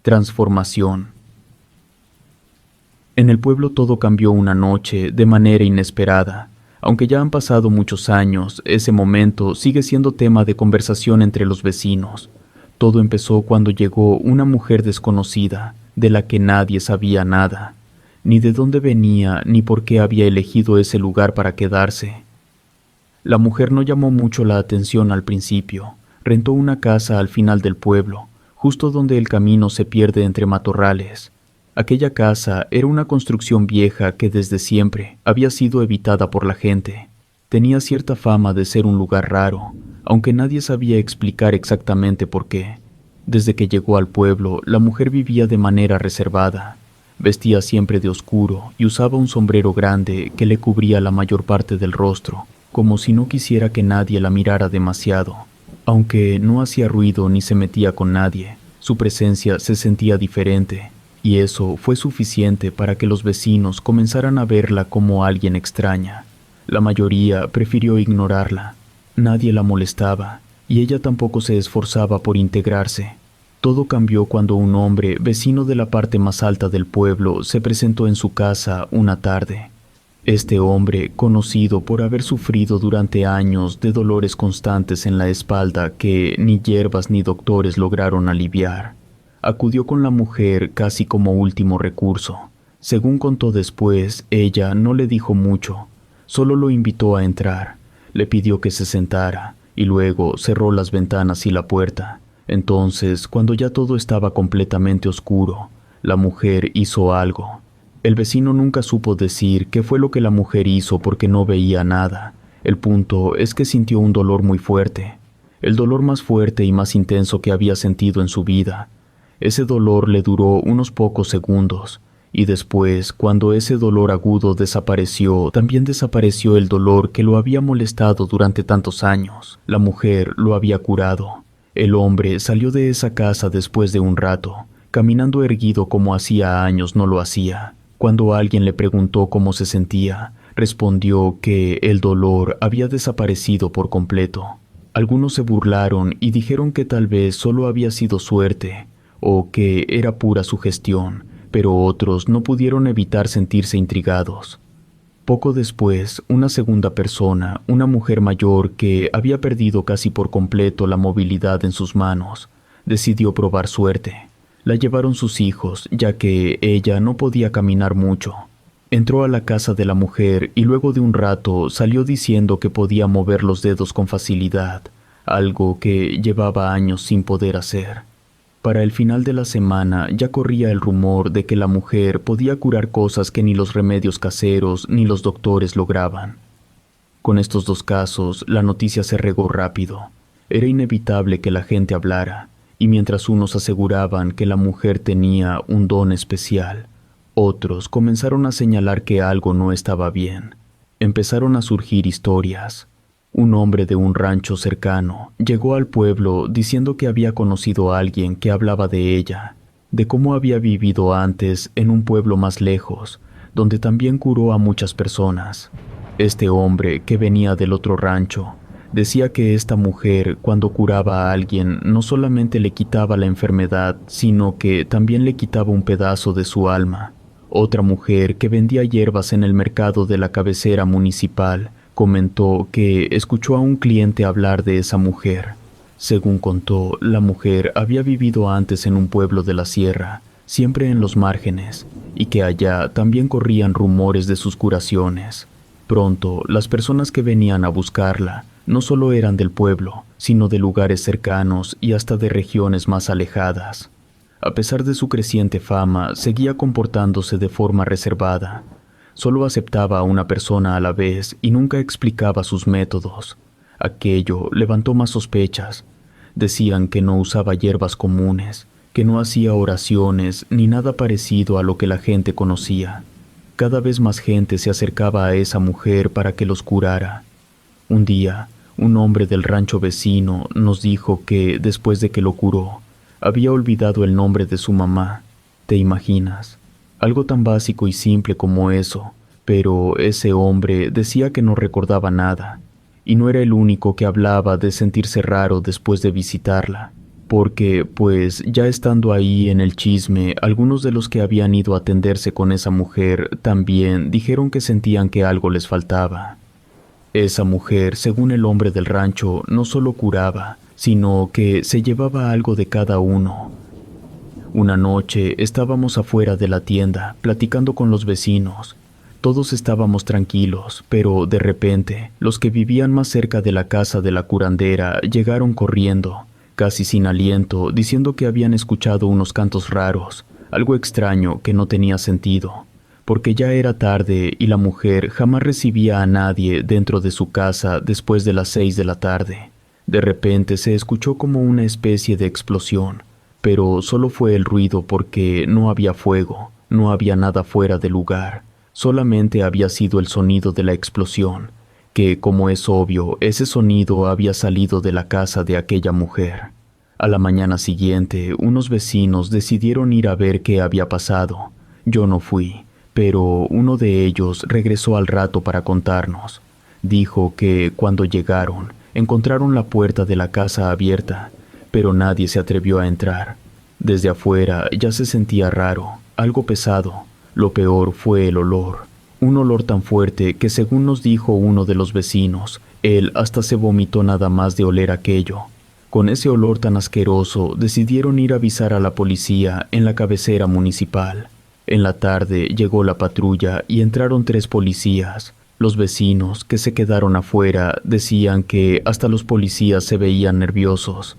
Transformación. En el pueblo todo cambió una noche de manera inesperada. Aunque ya han pasado muchos años, ese momento sigue siendo tema de conversación entre los vecinos. Todo empezó cuando llegó una mujer desconocida, de la que nadie sabía nada, ni de dónde venía ni por qué había elegido ese lugar para quedarse. La mujer no llamó mucho la atención al principio. Rentó una casa al final del pueblo, justo donde el camino se pierde entre matorrales. Aquella casa era una construcción vieja que desde siempre había sido evitada por la gente. Tenía cierta fama de ser un lugar raro, aunque nadie sabía explicar exactamente por qué. Desde que llegó al pueblo, la mujer vivía de manera reservada. Vestía siempre de oscuro y usaba un sombrero grande que le cubría la mayor parte del rostro, como si no quisiera que nadie la mirara demasiado. Aunque no hacía ruido ni se metía con nadie, su presencia se sentía diferente, y eso fue suficiente para que los vecinos comenzaran a verla como alguien extraña. La mayoría prefirió ignorarla. Nadie la molestaba, y ella tampoco se esforzaba por integrarse. Todo cambió cuando un hombre, vecino de la parte más alta del pueblo, se presentó en su casa una tarde. Este hombre, conocido por haber sufrido durante años de dolores constantes en la espalda que ni hierbas ni doctores lograron aliviar, acudió con la mujer casi como último recurso. Según contó después, ella no le dijo mucho, solo lo invitó a entrar, le pidió que se sentara y luego cerró las ventanas y la puerta. Entonces, cuando ya todo estaba completamente oscuro, la mujer hizo algo. El vecino nunca supo decir qué fue lo que la mujer hizo porque no veía nada. El punto es que sintió un dolor muy fuerte, el dolor más fuerte y más intenso que había sentido en su vida. Ese dolor le duró unos pocos segundos, y después, cuando ese dolor agudo desapareció, también desapareció el dolor que lo había molestado durante tantos años. La mujer lo había curado. El hombre salió de esa casa después de un rato, caminando erguido como hacía años no lo hacía. Cuando alguien le preguntó cómo se sentía, respondió que el dolor había desaparecido por completo. Algunos se burlaron y dijeron que tal vez solo había sido suerte, o que era pura sugestión, pero otros no pudieron evitar sentirse intrigados. Poco después, una segunda persona, una mujer mayor que había perdido casi por completo la movilidad en sus manos, decidió probar suerte. La llevaron sus hijos, ya que ella no podía caminar mucho. Entró a la casa de la mujer y luego de un rato salió diciendo que podía mover los dedos con facilidad, algo que llevaba años sin poder hacer. Para el final de la semana ya corría el rumor de que la mujer podía curar cosas que ni los remedios caseros ni los doctores lograban. Con estos dos casos, la noticia se regó rápido. Era inevitable que la gente hablara. Y mientras unos aseguraban que la mujer tenía un don especial, otros comenzaron a señalar que algo no estaba bien. Empezaron a surgir historias. Un hombre de un rancho cercano llegó al pueblo diciendo que había conocido a alguien que hablaba de ella, de cómo había vivido antes en un pueblo más lejos, donde también curó a muchas personas. Este hombre, que venía del otro rancho, decía que esta mujer, cuando curaba a alguien, no solamente le quitaba la enfermedad, sino que también le quitaba un pedazo de su alma. Otra mujer, que vendía hierbas en el mercado de la cabecera municipal, comentó que escuchó a un cliente hablar de esa mujer. Según contó, la mujer había vivido antes en un pueblo de la sierra, siempre en los márgenes, y que allá también corrían rumores de sus curaciones. Pronto, las personas que venían a buscarla no solo eran del pueblo, sino de lugares cercanos y hasta de regiones más alejadas. A pesar de su creciente fama, seguía comportándose de forma reservada. Solo aceptaba a una persona a la vez y nunca explicaba sus métodos. Aquello levantó más sospechas. Decían que no usaba hierbas comunes, que no hacía oraciones ni nada parecido a lo que la gente conocía. Cada vez más gente se acercaba a esa mujer para que los curara. Un día, un hombre del rancho vecino nos dijo que, después de que lo curó, había olvidado el nombre de su mamá. ¿Te imaginas? Algo tan básico y simple como eso, pero ese hombre decía que no recordaba nada, y no era el único que hablaba de sentirse raro después de visitarla. porque, pues, ya estando ahí en el chisme, algunos de los que habían ido a atenderse con esa mujer también dijeron que sentían que algo les faltaba. Esa mujer, según el hombre del rancho, no solo curaba, sino que se llevaba algo de cada uno. Una noche estábamos afuera de la tienda, platicando con los vecinos. Todos estábamos tranquilos, pero de repente, los que vivían más cerca de la casa de la curandera llegaron corriendo, casi sin aliento, diciendo que habían escuchado unos cantos raros, algo extraño que no tenía sentido, porque ya era tarde y la mujer jamás recibía a nadie dentro de su casa después de las 6 de la tarde. De repente se escuchó como una especie de explosión, pero solo fue el ruido porque no había fuego, no había nada fuera del lugar, solamente había sido el sonido de la explosión, que, como es obvio, ese sonido había salido de la casa de aquella mujer. A la mañana siguiente, unos vecinos decidieron ir a ver qué había pasado. Yo no fui, pero uno de ellos regresó al rato para contarnos. Dijo que, cuando llegaron, encontraron la puerta de la casa abierta, pero nadie se atrevió a entrar. Desde afuera ya se sentía raro, algo pesado. Lo peor fue el olor. Un olor tan fuerte que, según nos dijo uno de los vecinos, él hasta se vomitó nada más de oler aquello. Con ese olor tan asqueroso, decidieron ir a avisar a la policía en la cabecera municipal. En la tarde llegó la patrulla y entraron 3 policías. Los vecinos, que se quedaron afuera, decían que hasta los policías se veían nerviosos.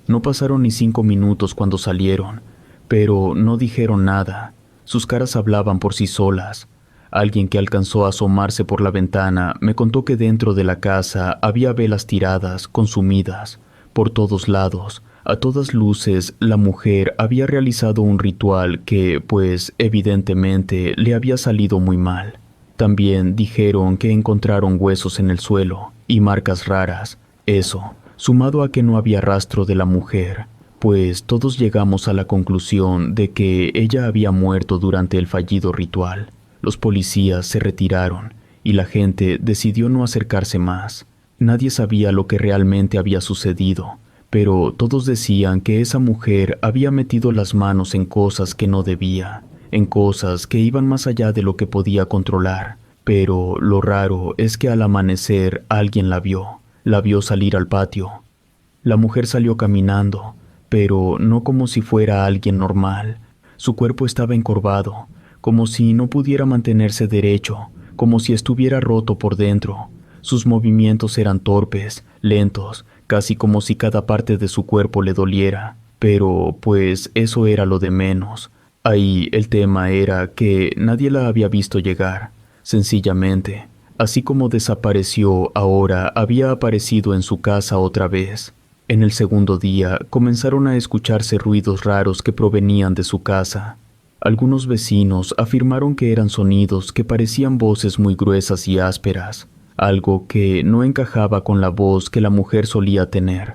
No pasaron ni 5 minutos cuando salieron, pero no dijeron nada. Sus caras hablaban por sí solas. Alguien que alcanzó a asomarse por la ventana me contó que dentro de la casa había velas tiradas, consumidas. Por todos lados, a todas luces, la mujer había realizado un ritual que, pues, evidentemente, le había salido muy mal. También dijeron que encontraron huesos en el suelo y marcas raras. Eso, sumado a que no había rastro de la mujer, pues todos llegamos a la conclusión de que ella había muerto durante el fallido ritual. Los policías se retiraron y la gente decidió no acercarse más. Nadie sabía lo que realmente había sucedido, pero todos decían que esa mujer había metido las manos en cosas que no debía, en cosas que iban más allá de lo que podía controlar. Pero lo raro es que al amanecer alguien la vio salir al patio. La mujer salió caminando, pero no como si fuera alguien normal. Su cuerpo estaba encorvado, como si no pudiera mantenerse derecho, como si estuviera roto por dentro. Sus movimientos eran torpes, lentos, casi como si cada parte de su cuerpo le doliera. Pero, pues, eso era lo de menos. Ahí el tema era que nadie la había visto llegar. Sencillamente, así como desapareció, ahora había aparecido en su casa otra vez. En el segundo día comenzaron a escucharse ruidos raros que provenían de su casa. Algunos vecinos afirmaron que eran sonidos que parecían voces muy gruesas y ásperas, algo que no encajaba con la voz que la mujer solía tener.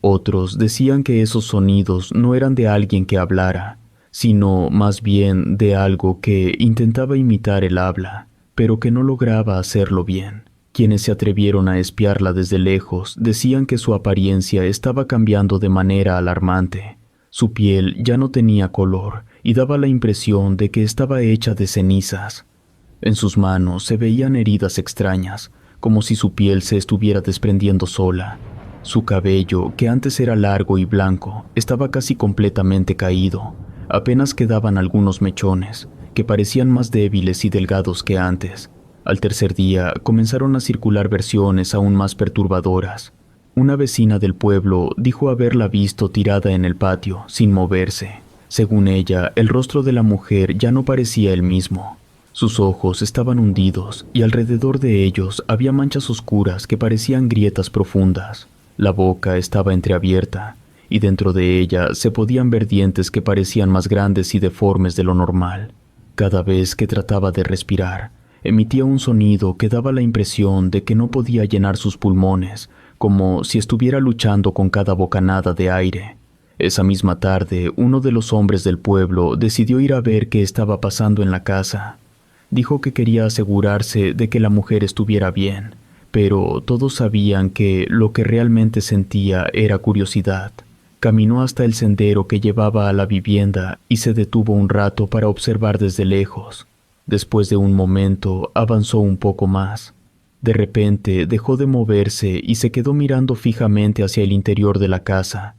Otros decían que esos sonidos no eran de alguien que hablara, sino más bien de algo que intentaba imitar el habla, pero que no lograba hacerlo bien. Quienes se atrevieron a espiarla desde lejos decían que su apariencia estaba cambiando de manera alarmante. Su piel ya no tenía color y daba la impresión de que estaba hecha de cenizas. En sus manos se veían heridas extrañas, como si su piel se estuviera desprendiendo sola. Su cabello, que antes era largo y blanco, estaba casi completamente caído. Apenas quedaban algunos mechones, que parecían más débiles y delgados que antes. Al tercer día comenzaron a circular versiones aún más perturbadoras. Una vecina del pueblo dijo haberla visto tirada en el patio, sin moverse. Según ella, el rostro de la mujer ya no parecía el mismo. Sus ojos estaban hundidos y alrededor de ellos había manchas oscuras que parecían grietas profundas. La boca estaba entreabierta y dentro de ella se podían ver dientes que parecían más grandes y deformes de lo normal. Cada vez que trataba de respirar, emitía un sonido que daba la impresión de que no podía llenar sus pulmones, como si estuviera luchando con cada bocanada de aire. Esa misma tarde, uno de los hombres del pueblo decidió ir a ver qué estaba pasando en la casa. Dijo que quería asegurarse de que la mujer estuviera bien, pero todos sabían que lo que realmente sentía era curiosidad. Caminó hasta el sendero que llevaba a la vivienda y se detuvo un rato para observar desde lejos. Después de un momento, avanzó un poco más. De repente, dejó de moverse y se quedó mirando fijamente hacia el interior de la casa.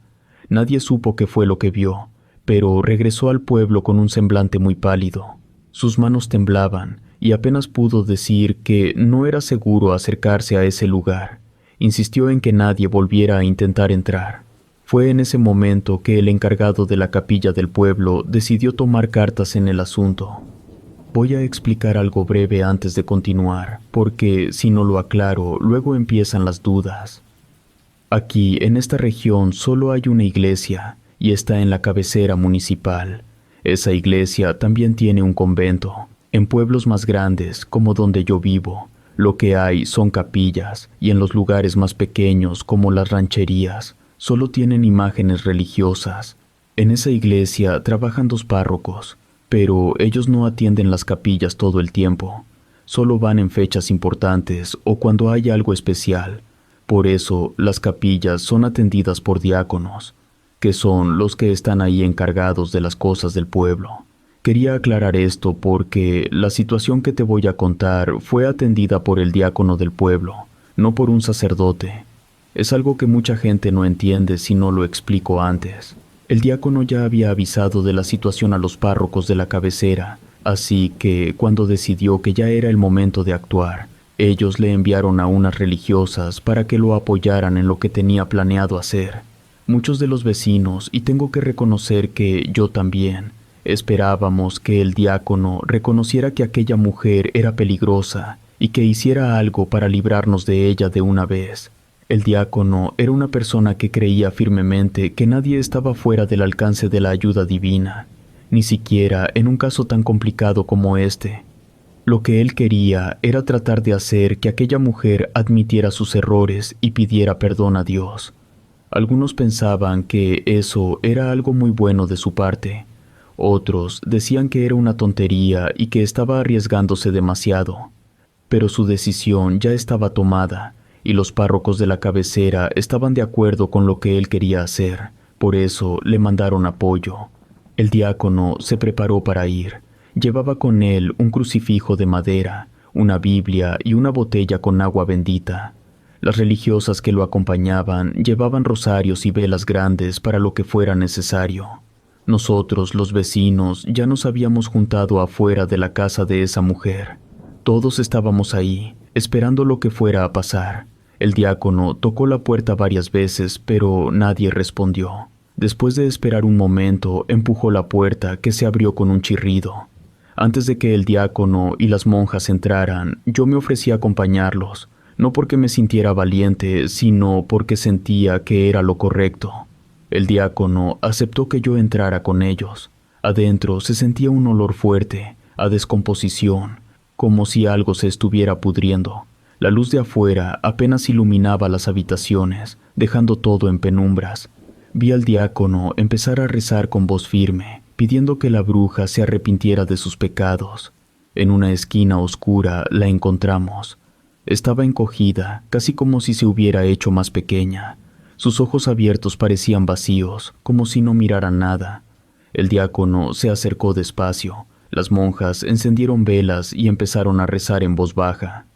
Nadie supo qué fue lo que vio, pero regresó al pueblo con un semblante muy pálido. Sus manos temblaban y apenas pudo decir que no era seguro acercarse a ese lugar. Insistió en que nadie volviera a intentar entrar. Fue en ese momento que el encargado de la capilla del pueblo decidió tomar cartas en el asunto. Voy a explicar algo breve antes de continuar, porque si no lo aclaro, luego empiezan las dudas. Aquí, en esta región, solo hay una iglesia, y está en la cabecera municipal. Esa iglesia también tiene un convento. En pueblos más grandes, como donde yo vivo, lo que hay son capillas, y en los lugares más pequeños, como las rancherías, solo tienen imágenes religiosas. En esa iglesia trabajan 2 párrocos, pero ellos no atienden las capillas todo el tiempo. Solo van en fechas importantes o cuando hay algo especial. Por eso, las capillas son atendidas por diáconos, que son los que están ahí encargados de las cosas del pueblo. Quería aclarar esto porque la situación que te voy a contar fue atendida por el diácono del pueblo, no por un sacerdote. Es algo que mucha gente no entiende si no lo explico antes. El diácono ya había avisado de la situación a los párrocos de la cabecera, así que cuando decidió que ya era el momento de actuar, ellos le enviaron a unas religiosas para que lo apoyaran en lo que tenía planeado hacer. Muchos de los vecinos, y tengo que reconocer que yo también, esperábamos que el diácono reconociera que aquella mujer era peligrosa y que hiciera algo para librarnos de ella de una vez. El diácono era una persona que creía firmemente que nadie estaba fuera del alcance de la ayuda divina, ni siquiera en un caso tan complicado como este. Lo que él quería era tratar de hacer que aquella mujer admitiera sus errores y pidiera perdón a Dios. Algunos pensaban que eso era algo muy bueno de su parte. Otros decían que era una tontería y que estaba arriesgándose demasiado. Pero su decisión ya estaba tomada, y los párrocos de la cabecera estaban de acuerdo con lo que él quería hacer. Por eso le mandaron apoyo. El diácono se preparó para ir. Llevaba con él un crucifijo de madera, una Biblia y una botella con agua bendita. Las religiosas que lo acompañaban llevaban rosarios y velas grandes para lo que fuera necesario. Nosotros, los vecinos, ya nos habíamos juntado afuera de la casa de esa mujer. Todos estábamos ahí, esperando lo que fuera a pasar. El diácono tocó la puerta varias veces, pero nadie respondió. Después de esperar un momento, empujó la puerta, que se abrió con un chirrido. Antes de que el diácono y las monjas entraran, yo me ofrecí a acompañarlos, no porque me sintiera valiente, sino porque sentía que era lo correcto. El diácono aceptó que yo entrara con ellos. Adentro se sentía un olor fuerte, a descomposición, como si algo se estuviera pudriendo. La luz de afuera apenas iluminaba las habitaciones, dejando todo en penumbras. Vi al diácono empezar a rezar con voz firme, pidiendo que la bruja se arrepintiera de sus pecados. En una esquina oscura la encontramos. Estaba encogida, casi como si se hubiera hecho más pequeña. Sus ojos abiertos parecían vacíos, como si no mirara nada. El diácono se acercó despacio. Las monjas encendieron velas y empezaron a rezar en voz baja.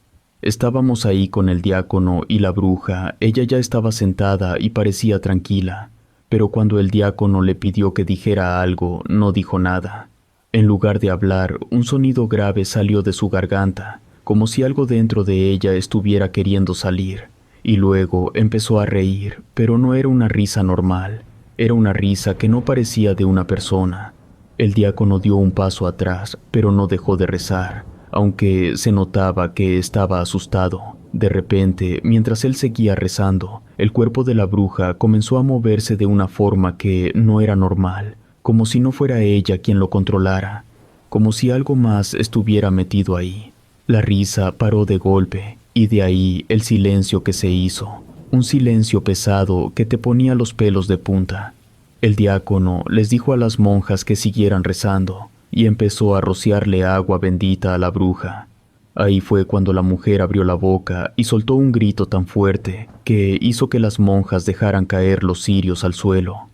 Estábamos ahí con el diácono y la bruja. Ella ya estaba sentada y parecía tranquila, pero cuando el diácono le pidió que dijera algo, no dijo nada. En lugar de hablar, un sonido grave salió de su garganta, como si algo dentro de ella estuviera queriendo salir, y luego empezó a reír, pero no era una risa normal, era una risa que no parecía de una persona. El diácono dio un paso atrás, pero no dejó de rezar, aunque se notaba que estaba asustado. De repente, mientras él seguía rezando, el cuerpo de la bruja comenzó a moverse de una forma que no era normal, como si no fuera ella quien lo controlara, como si algo más estuviera metido ahí. La risa paró de golpe, y de ahí el silencio que se hizo, un silencio pesado que te ponía los pelos de punta. El diácono les dijo a las monjas que siguieran rezando, y empezó a rociarle agua bendita a la bruja. Ahí fue cuando la mujer abrió la boca y soltó un grito tan fuerte que hizo que las monjas dejaran caer los cirios al suelo.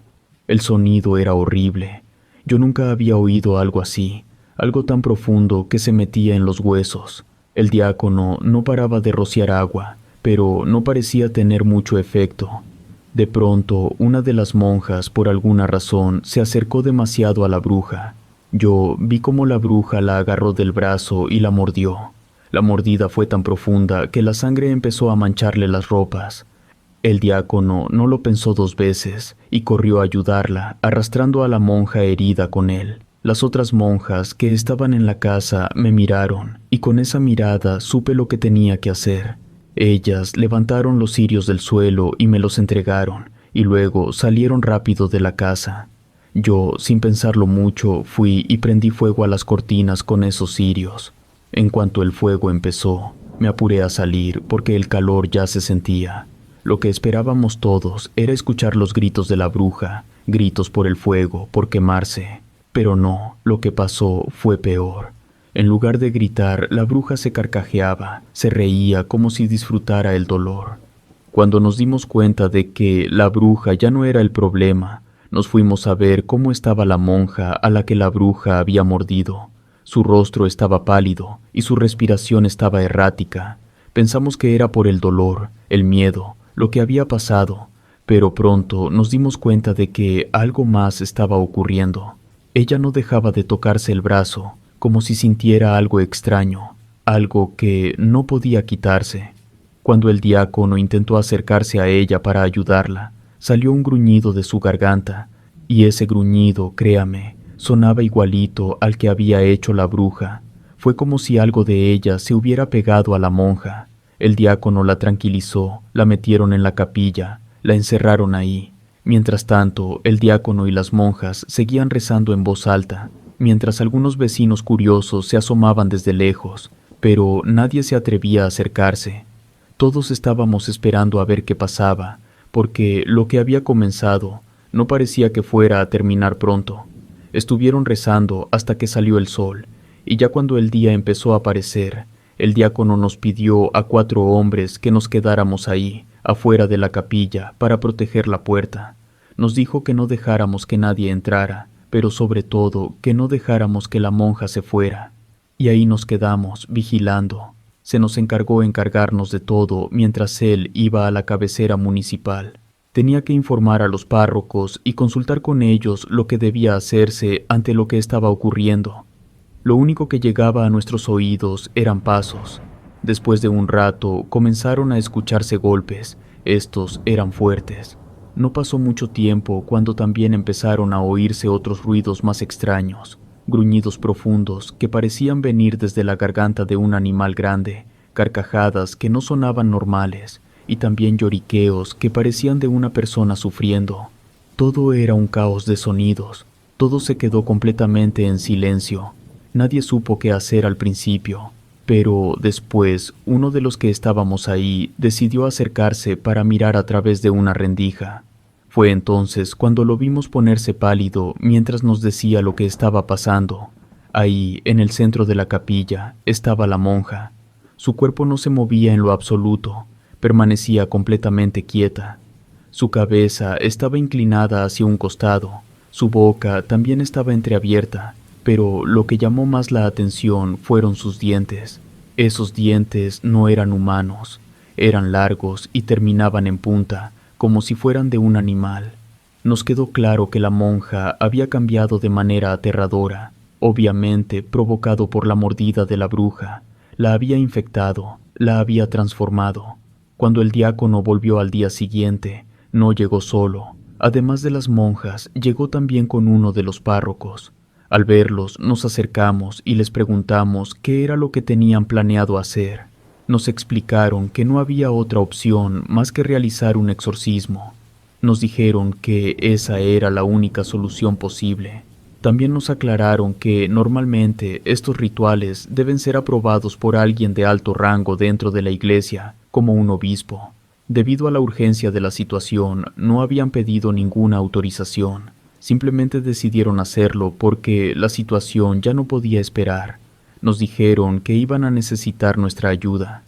El sonido era horrible. Yo nunca había oído algo así, algo tan profundo que se metía en los huesos. El diácono no paraba de rociar agua, pero no parecía tener mucho efecto. De pronto, una de las monjas, por alguna razón, se acercó demasiado a la bruja. Yo vi cómo la bruja la agarró del brazo y la mordió. La mordida fue tan profunda que la sangre empezó a mancharle las ropas. El diácono no lo pensó dos veces y corrió a ayudarla, arrastrando a la monja herida con él. Las otras monjas que estaban en la casa me miraron, y con esa mirada supe lo que tenía que hacer. Ellas levantaron los cirios del suelo y me los entregaron, y luego salieron rápido de la casa. Yo, sin pensarlo mucho, fui y prendí fuego a las cortinas con esos cirios. En cuanto el fuego empezó, me apuré a salir porque el calor ya se sentía. Lo que esperábamos todos era escuchar los gritos de la bruja, gritos por el fuego, por quemarse. Pero no, lo que pasó fue peor. En lugar de gritar, la bruja se carcajeaba, se reía como si disfrutara el dolor. Cuando nos dimos cuenta de que la bruja ya no era el problema, nos fuimos a ver cómo estaba la monja a la que la bruja había mordido. Su rostro estaba pálido y su respiración estaba errática. Pensamos que era por el dolor, el miedo, lo que había pasado, pero pronto nos dimos cuenta de que algo más estaba ocurriendo. Ella no dejaba de tocarse el brazo, como si sintiera algo extraño, algo que no podía quitarse. Cuando el diácono intentó acercarse a ella para ayudarla, salió un gruñido de su garganta, y ese gruñido, créame, sonaba igualito al que había hecho la bruja. Fue como si algo de ella se hubiera pegado a la monja. El diácono la tranquilizó, la metieron en la capilla, la encerraron ahí. Mientras tanto, el diácono y las monjas seguían rezando en voz alta, mientras algunos vecinos curiosos se asomaban desde lejos, pero nadie se atrevía a acercarse. Todos estábamos esperando a ver qué pasaba, porque lo que había comenzado no parecía que fuera a terminar pronto. Estuvieron rezando hasta que salió el sol, y ya cuando el día empezó a aparecer, el diácono nos pidió a 4 hombres que nos quedáramos ahí, afuera de la capilla, para proteger la puerta. Nos dijo que no dejáramos que nadie entrara, pero sobre todo que no dejáramos que la monja se fuera. Y ahí nos quedamos, vigilando. Se nos encargó encargarnos de todo mientras él iba a la cabecera municipal. Tenía que informar a los párrocos y consultar con ellos lo que debía hacerse ante lo que estaba ocurriendo. Lo único que llegaba a nuestros oídos eran pasos. Después de un rato comenzaron a escucharse golpes. Estos eran fuertes. No pasó mucho tiempo cuando también empezaron a oírse otros ruidos más extraños, gruñidos profundos que parecían venir desde la garganta de un animal grande, carcajadas que no sonaban normales, y también lloriqueos que parecían de una persona sufriendo. Todo era un caos de sonidos. Todo se quedó completamente en silencio. Nadie supo qué hacer al principio, pero después uno de los que estábamos ahí decidió acercarse para mirar a través de una rendija. Fue entonces cuando lo vimos ponerse pálido mientras nos decía lo que estaba pasando. Ahí, en el centro de la capilla, estaba la monja. Su cuerpo no se movía en lo absoluto, permanecía completamente quieta. Su cabeza estaba inclinada hacia un costado, su boca también estaba entreabierta, pero lo que llamó más la atención fueron sus dientes. Esos dientes no eran humanos, eran largos y terminaban en punta, como si fueran de un animal. Nos quedó claro que la monja había cambiado de manera aterradora, obviamente provocado por la mordida de la bruja. La había infectado, la había transformado. Cuando el diácono volvió al día siguiente, no llegó solo. Además de las monjas, llegó también con uno de los párrocos. Al verlos, nos acercamos y les preguntamos qué era lo que tenían planeado hacer. Nos explicaron que no había otra opción más que realizar un exorcismo. Nos dijeron que esa era la única solución posible. También nos aclararon que normalmente estos rituales deben ser aprobados por alguien de alto rango dentro de la iglesia, como un obispo. Debido a la urgencia de la situación, no habían pedido ninguna autorización. Simplemente decidieron hacerlo porque la situación ya no podía esperar. Nos dijeron que iban a necesitar nuestra ayuda.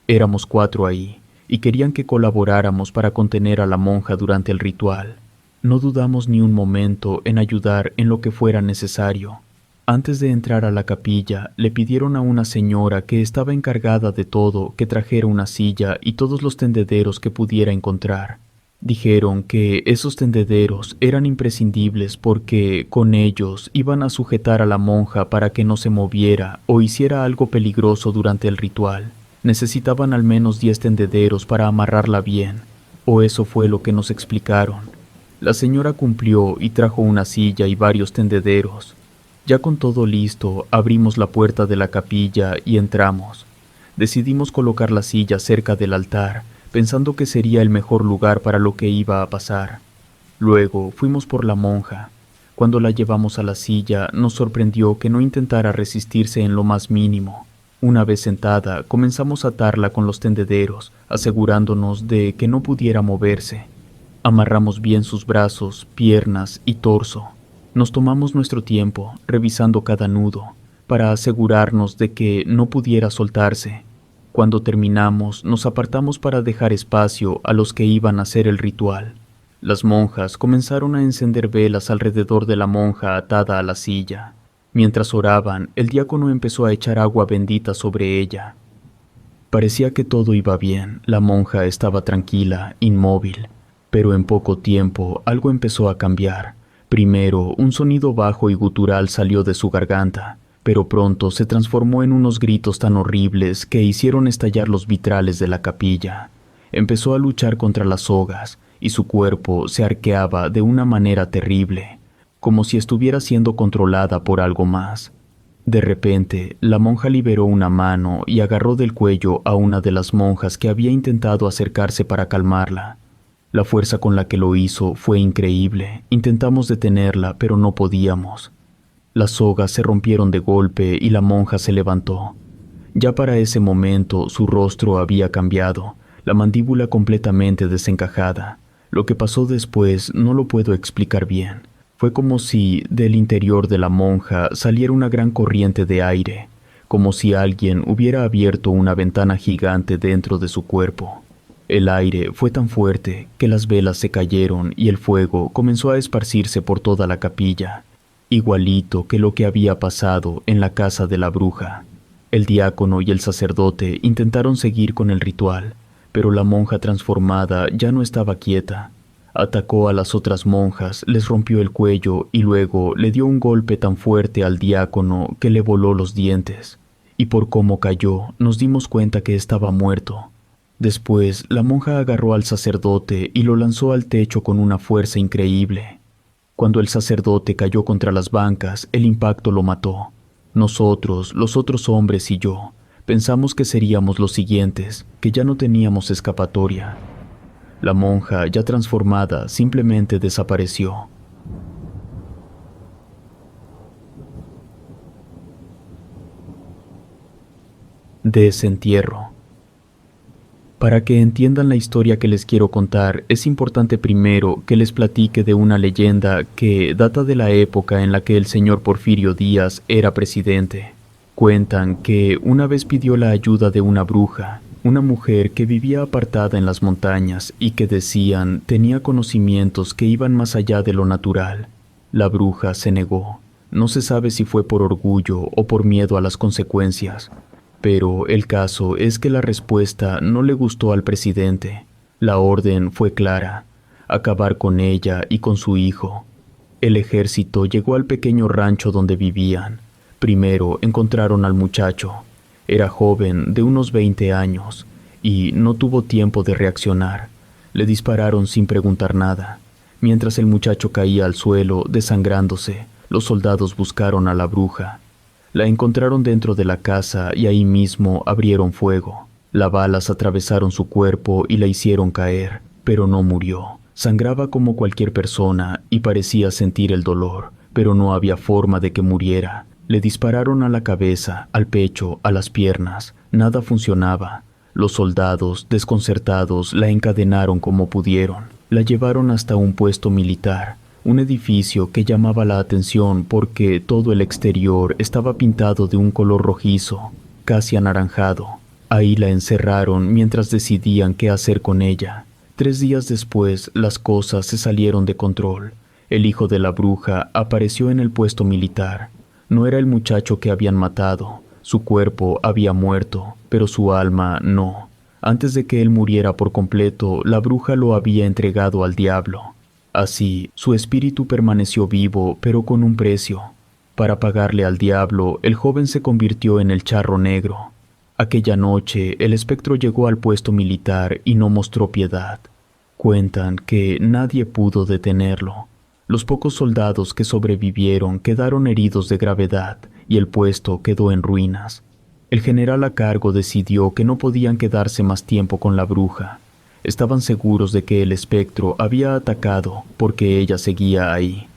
Éramos 4 ahí, y querían que colaboráramos para contener a la monja durante el ritual. No dudamos ni un momento en ayudar en lo que fuera necesario. Antes de entrar a la capilla, le pidieron a una señora que estaba encargada de todo que trajera una silla y todos los tendederos que pudiera encontrar. Dijeron que esos tendederos eran imprescindibles porque con ellos iban a sujetar a la monja para que no se moviera o hiciera algo peligroso durante el ritual. Necesitaban al menos 10 tendederos para amarrarla bien, o eso fue lo que nos explicaron. La señora cumplió y trajo una silla y varios tendederos. Ya con todo listo, abrimos la puerta de la capilla y entramos. Decidimos colocar la silla cerca del altar, pensando que sería el mejor lugar para lo que iba a pasar. Luego fuimos por la monja. Cuando la llevamos a la silla, nos sorprendió que no intentara resistirse en lo más mínimo. Una vez sentada, comenzamos a atarla con los tendederos, asegurándonos de que no pudiera moverse. Amarramos bien sus brazos, piernas y torso. Nos tomamos nuestro tiempo, revisando cada nudo, para asegurarnos de que no pudiera soltarse. Cuando terminamos, nos apartamos para dejar espacio a los que iban a hacer el ritual. Las monjas comenzaron a encender velas alrededor de la monja atada a la silla. Mientras oraban, el diácono empezó a echar agua bendita sobre ella. Parecía que todo iba bien, la monja estaba tranquila, inmóvil, pero en poco tiempo algo empezó a cambiar. Primero, un sonido bajo y gutural salió de su garganta, pero pronto se transformó en unos gritos tan horribles que hicieron estallar los vitrales de la capilla. Empezó a luchar contra las sogas, y su cuerpo se arqueaba de una manera terrible, como si estuviera siendo controlada por algo más. De repente, la monja liberó una mano y agarró del cuello a una de las monjas que había intentado acercarse para calmarla. La fuerza con la que lo hizo fue increíble. Intentamos detenerla, pero no podíamos. Las sogas se rompieron de golpe y la monja se levantó. Ya para ese momento su rostro había cambiado, la mandíbula completamente desencajada. Lo que pasó después no lo puedo explicar bien. Fue como si del interior de la monja saliera una gran corriente de aire, como si alguien hubiera abierto una ventana gigante dentro de su cuerpo. El aire fue tan fuerte que las velas se cayeron y el fuego comenzó a esparcirse por toda la capilla, igualito que lo que había pasado en la casa de la bruja. El diácono y el sacerdote intentaron seguir con el ritual, pero la monja transformada ya no estaba quieta. Atacó a las otras monjas, les rompió el cuello y luego le dio un golpe tan fuerte al diácono que le voló los dientes. Y por cómo cayó, nos dimos cuenta que estaba muerto. Después, la monja agarró al sacerdote y lo lanzó al techo con una fuerza increíble. Cuando el sacerdote cayó contra las bancas, el impacto lo mató. Nosotros, los otros hombres y yo, pensamos que seríamos los siguientes, que ya no teníamos escapatoria. La monja, ya transformada, simplemente desapareció. Desentierro. Para que entiendan la historia que les quiero contar, es importante primero que les platique de una leyenda que data de la época en la que el señor Porfirio Díaz era presidente. Cuentan que una vez pidió la ayuda de una bruja, una mujer que vivía apartada en las montañas y que decían tenía conocimientos que iban más allá de lo natural. La bruja se negó. No se sabe si fue por orgullo o por miedo a las consecuencias. Pero el caso es que la respuesta no le gustó al presidente. La orden fue clara: acabar con ella y con su hijo. El ejército llegó al pequeño rancho donde vivían. Primero encontraron al muchacho. Era joven, de unos 20 años, y no tuvo tiempo de reaccionar. Le dispararon sin preguntar nada. Mientras el muchacho caía al suelo, desangrándose, los soldados buscaron a la bruja. La encontraron dentro de la casa y ahí mismo abrieron fuego. Las balas atravesaron su cuerpo y la hicieron caer, pero no murió. Sangraba como cualquier persona y parecía sentir el dolor, pero no había forma de que muriera. Le dispararon a la cabeza, al pecho, a las piernas. Nada funcionaba. Los soldados, desconcertados, la encadenaron como pudieron. La llevaron hasta un puesto militar. Un edificio que llamaba la atención porque todo el exterior estaba pintado de un color rojizo, casi anaranjado. Ahí la encerraron mientras decidían qué hacer con ella. 3 días después, las cosas se salieron de control. El hijo de la bruja apareció en el puesto militar. No era el muchacho que habían matado. Su cuerpo había muerto, pero su alma no. Antes de que él muriera por completo, la bruja lo había entregado al diablo. Así, su espíritu permaneció vivo, pero con un precio. Para pagarle al diablo, el joven se convirtió en el charro negro. Aquella noche, el espectro llegó al puesto militar y no mostró piedad. Cuentan que nadie pudo detenerlo. Los pocos soldados que sobrevivieron quedaron heridos de gravedad y el puesto quedó en ruinas. El general a cargo decidió que no podían quedarse más tiempo con la bruja. Estaban seguros de que el espectro había atacado porque ella seguía ahí.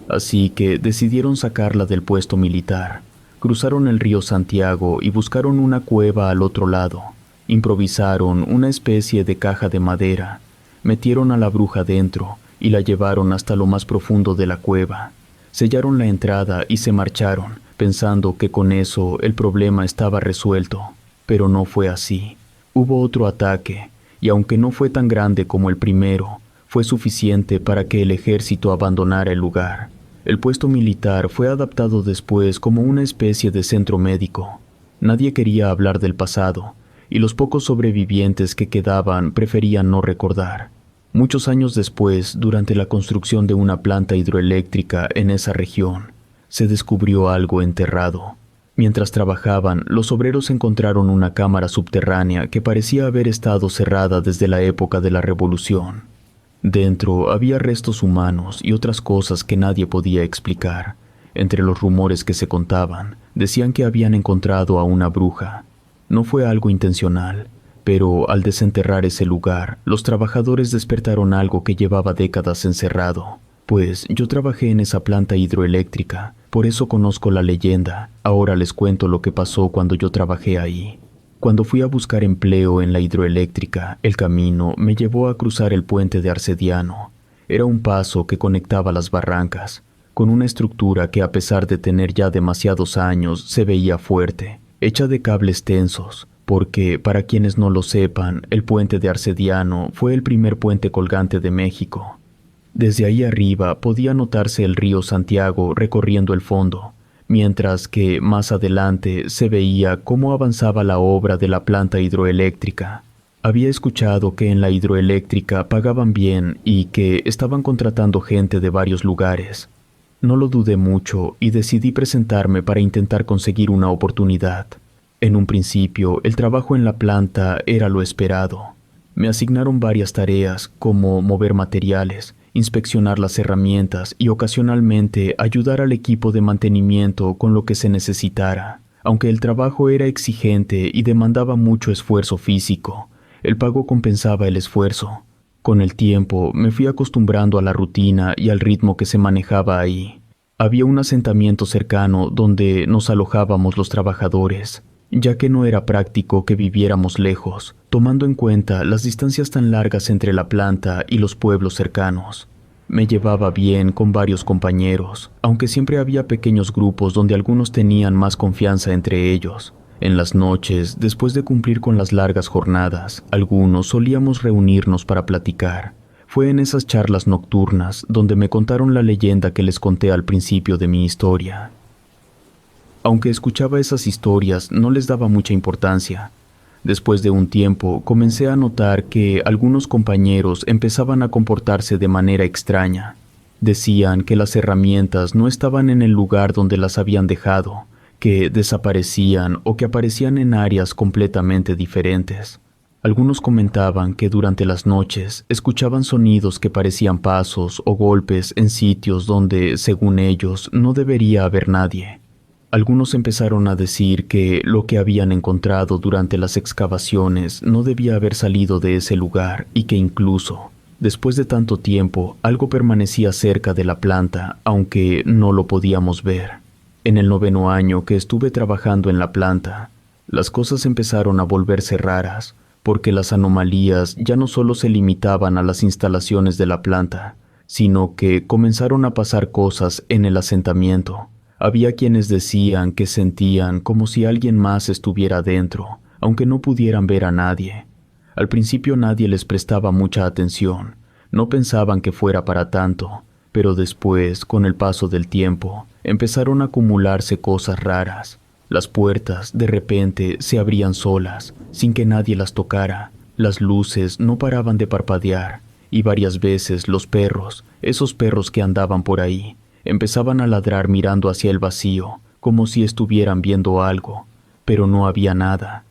Así que decidieron sacarla del puesto militar. Cruzaron el río Santiago y buscaron una cueva al otro lado. Improvisaron una especie de caja de madera. Metieron a la bruja dentro y la llevaron hasta lo más profundo de la cueva. Sellaron la entrada y se marcharon, pensando que con eso el problema estaba resuelto. Pero no fue así. Hubo otro ataque, y aunque no fue tan grande como el primero, fue suficiente para que el ejército abandonara el lugar. El puesto militar fue adaptado después como una especie de centro médico. Nadie quería hablar del pasado, y los pocos sobrevivientes que quedaban preferían no recordar. Muchos años después, durante la construcción de una planta hidroeléctrica en esa región, se descubrió algo enterrado. Mientras trabajaban, los obreros encontraron una cámara subterránea que parecía haber estado cerrada desde la época de la Revolución. Dentro había restos humanos y otras cosas que nadie podía explicar. Entre los rumores que se contaban, decían que habían encontrado a una bruja. No fue algo intencional, pero al desenterrar ese lugar, los trabajadores despertaron algo que llevaba décadas encerrado. Pues yo trabajé en esa planta hidroeléctrica, por eso conozco la leyenda. Ahora les cuento lo que pasó cuando yo trabajé ahí. Cuando fui a buscar empleo en la hidroeléctrica, el camino me llevó a cruzar el puente de Arcediano. Era un paso que conectaba las barrancas, con una estructura que a pesar de tener ya demasiados años se veía fuerte, hecha de cables tensos, porque, para quienes no lo sepan, el puente de Arcediano fue el primer puente colgante de México. Desde ahí arriba podía notarse el río Santiago recorriendo el fondo, mientras que más adelante se veía cómo avanzaba la obra de la planta hidroeléctrica. Había escuchado que en la hidroeléctrica pagaban bien y que estaban contratando gente de varios lugares. No lo dudé mucho y decidí presentarme para intentar conseguir una oportunidad. En un principio, el trabajo en la planta era lo esperado. Me asignaron varias tareas, como mover materiales, inspeccionar las herramientas y ocasionalmente ayudar al equipo de mantenimiento con lo que se necesitara. Aunque el trabajo era exigente y demandaba mucho esfuerzo físico, el pago compensaba el esfuerzo. Con el tiempo me fui acostumbrando a la rutina y al ritmo que se manejaba ahí. Había un asentamiento cercano donde nos alojábamos los trabajadores, ya que no era práctico que viviéramos lejos, tomando en cuenta las distancias tan largas entre la planta y los pueblos cercanos. Me llevaba bien con varios compañeros, aunque siempre había pequeños grupos donde algunos tenían más confianza entre ellos. En las noches, después de cumplir con las largas jornadas, algunos solíamos reunirnos para platicar. Fue en esas charlas nocturnas donde me contaron la leyenda que les conté al principio de mi historia. Aunque escuchaba esas historias, no les daba mucha importancia. Después de un tiempo, comencé a notar que algunos compañeros empezaban a comportarse de manera extraña. Decían que las herramientas no estaban en el lugar donde las habían dejado, que desaparecían o que aparecían en áreas completamente diferentes. Algunos comentaban que durante las noches escuchaban sonidos que parecían pasos o golpes en sitios donde, según ellos, no debería haber nadie. Algunos empezaron a decir que lo que habían encontrado durante las excavaciones no debía haber salido de ese lugar y que incluso, después de tanto tiempo, algo permanecía cerca de la planta, aunque no lo podíamos ver. En el 9º año que estuve trabajando en la planta, las cosas empezaron a volverse raras, porque las anomalías ya no solo se limitaban a las instalaciones de la planta, sino que comenzaron a pasar cosas en el asentamiento. Había quienes decían que sentían como si alguien más estuviera dentro, aunque no pudieran ver a nadie. Al principio nadie les prestaba mucha atención, no pensaban que fuera para tanto, pero después, con el paso del tiempo, empezaron a acumularse cosas raras. Las puertas, de repente, se abrían solas, sin que nadie las tocara. Las luces no paraban de parpadear, y varias veces los perros, esos perros que andaban por ahí, empezaban a ladrar mirando hacia el vacío, como si estuvieran viendo algo, pero no había nada.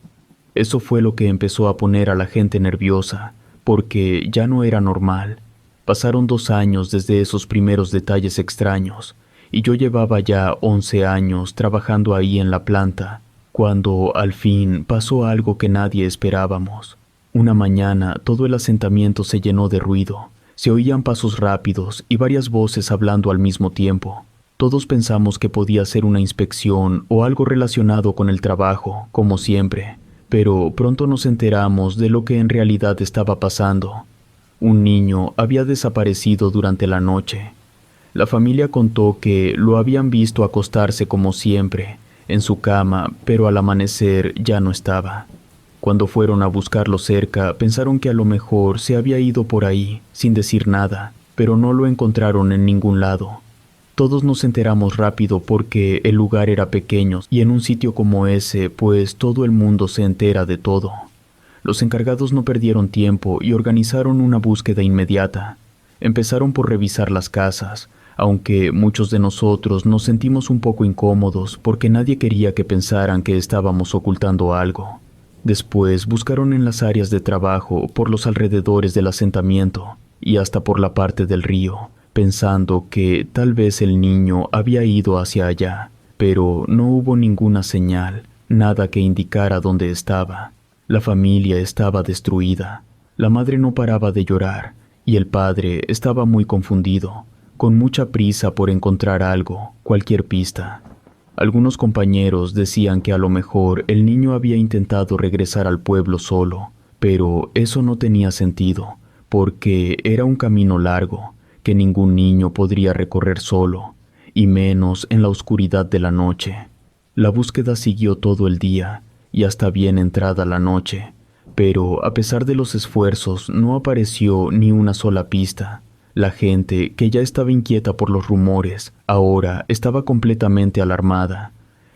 Eso fue lo que empezó a poner a la gente nerviosa, porque ya no era normal. Pasaron 2 años desde esos primeros detalles extraños, y yo llevaba ya 11 años trabajando ahí en la planta, cuando al fin pasó algo que nadie esperábamos. Una mañana todo el asentamiento se llenó de ruido, se oían pasos rápidos y varias voces hablando al mismo tiempo. Todos pensamos que podía ser una inspección o algo relacionado con el trabajo, como siempre, pero pronto nos enteramos de lo que en realidad estaba pasando. Un niño había desaparecido durante la noche. La familia contó que lo habían visto acostarse como siempre, en su cama, pero al amanecer ya no estaba. Cuando fueron a buscarlo cerca, pensaron que a lo mejor se había ido por ahí, sin decir nada, pero no lo encontraron en ningún lado. Todos nos enteramos rápido porque el lugar era pequeño y en un sitio como ese, pues todo el mundo se entera de todo. Los encargados no perdieron tiempo y organizaron una búsqueda inmediata. Empezaron por revisar las casas, aunque muchos de nosotros nos sentimos un poco incómodos porque nadie quería que pensaran que estábamos ocultando algo. Después buscaron en las áreas de trabajo, por los alrededores del asentamiento y hasta por la parte del río, pensando que tal vez el niño había ido hacia allá, pero no hubo ninguna señal, nada que indicara dónde estaba. La familia estaba destruida, la madre no paraba de llorar y el padre estaba muy confundido, con mucha prisa por encontrar algo, cualquier pista. Algunos compañeros decían que a lo mejor el niño había intentado regresar al pueblo solo, pero eso no tenía sentido, porque era un camino largo que ningún niño podría recorrer solo, y menos en la oscuridad de la noche. La búsqueda siguió todo el día y hasta bien entrada la noche, pero a pesar de los esfuerzos no apareció ni una sola pista. La gente, que ya estaba inquieta por los rumores, ahora estaba completamente alarmada.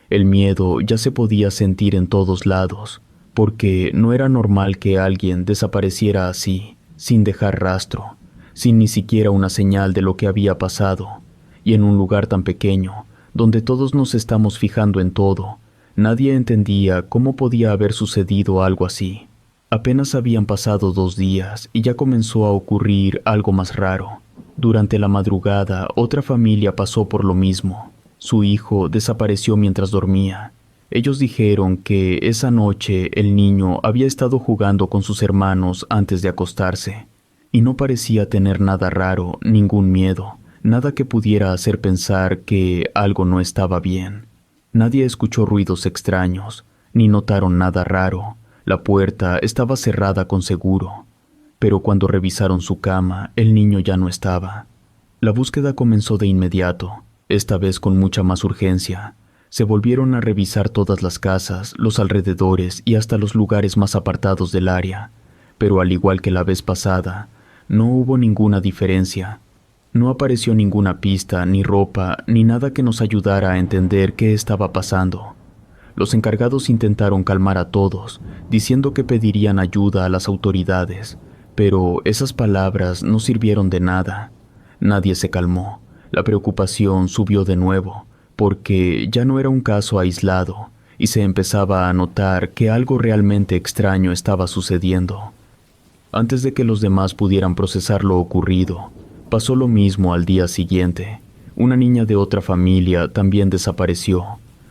El miedo ya se podía sentir en todos lados, porque no era normal que alguien desapareciera así, sin dejar rastro, sin ni siquiera una señal de lo que había pasado, y en un lugar tan pequeño, donde todos nos estamos fijando en todo, nadie entendía cómo podía haber sucedido algo así. Apenas habían pasado 2 días y ya comenzó a ocurrir algo más raro. Durante la madrugada, otra familia pasó por lo mismo. Su hijo desapareció mientras dormía. Ellos dijeron que esa noche el niño había estado jugando con sus hermanos antes de acostarse, y no parecía tener nada raro, ningún miedo, nada que pudiera hacer pensar que algo no estaba bien. Nadie escuchó ruidos extraños, ni notaron nada raro. La puerta estaba cerrada con seguro, pero cuando revisaron su cama, el niño ya no estaba. La búsqueda comenzó de inmediato, esta vez con mucha más urgencia. Se volvieron a revisar todas las casas, los alrededores y hasta los lugares más apartados del área, pero al igual que la vez pasada, no hubo ninguna diferencia. No apareció ninguna pista, ni ropa, ni nada que nos ayudara a entender qué estaba pasando. Los encargados intentaron calmar a todos, diciendo que pedirían ayuda a las autoridades, pero esas palabras no sirvieron de nada. Nadie se calmó. La preocupación subió de nuevo, porque ya no era un caso aislado, y se empezaba a notar que algo realmente extraño estaba sucediendo. Antes de que los demás pudieran procesar lo ocurrido, pasó lo mismo al día siguiente. Una niña de otra familia también desapareció.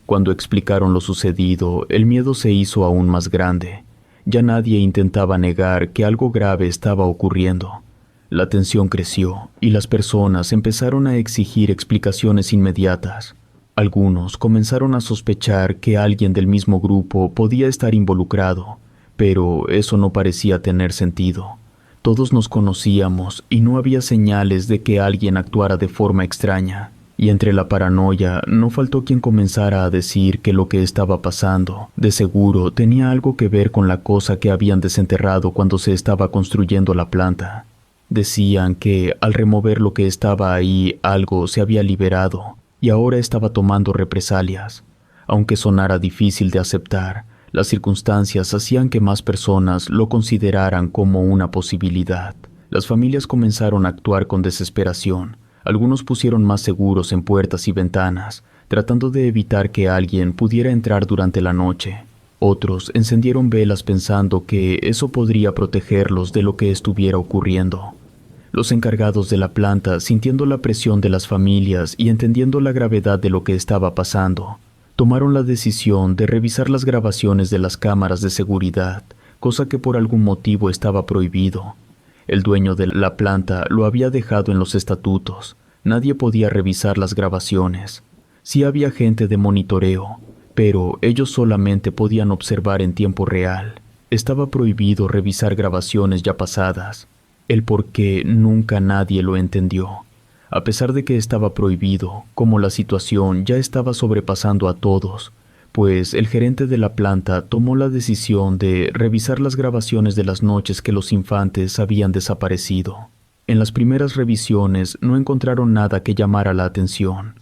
Cuando explicaron lo sucedido, el miedo se hizo aún más grande. Ya nadie intentaba negar que algo grave estaba ocurriendo. La tensión creció y las personas empezaron a exigir explicaciones inmediatas. Algunos comenzaron a sospechar que alguien del mismo grupo podía estar involucrado, pero eso no parecía tener sentido. Todos nos conocíamos y no había señales de que alguien actuara de forma extraña. Y entre la paranoia no faltó quien comenzara a decir que lo que estaba pasando, de seguro, tenía algo que ver con la cosa que habían desenterrado cuando se estaba construyendo la planta. Decían que al remover lo que estaba ahí algo se había liberado y ahora estaba tomando represalias. Aunque sonara difícil de aceptar, las circunstancias hacían que más personas lo consideraran como una posibilidad. Las familias comenzaron a actuar con desesperación. Algunos pusieron más seguros en puertas y ventanas, tratando de evitar que alguien pudiera entrar durante la noche. Otros encendieron velas pensando que eso podría protegerlos de lo que estuviera ocurriendo. Los encargados de la planta, sintiendo la presión de las familias y entendiendo la gravedad de lo que estaba pasando, tomaron la decisión de revisar las grabaciones de las cámaras de seguridad, cosa que por algún motivo estaba prohibido. El dueño de la planta lo había dejado en los estatutos. Nadie podía revisar las grabaciones. Sí había gente de monitoreo, pero ellos solamente podían observar en tiempo real. Estaba prohibido revisar grabaciones ya pasadas. El por qué nunca nadie lo entendió. A pesar de que estaba prohibido, como la situación ya estaba sobrepasando a todos, pues el gerente de la planta tomó la decisión de revisar las grabaciones de las noches que los infantes habían desaparecido. En las primeras revisiones no encontraron nada que llamara la atención.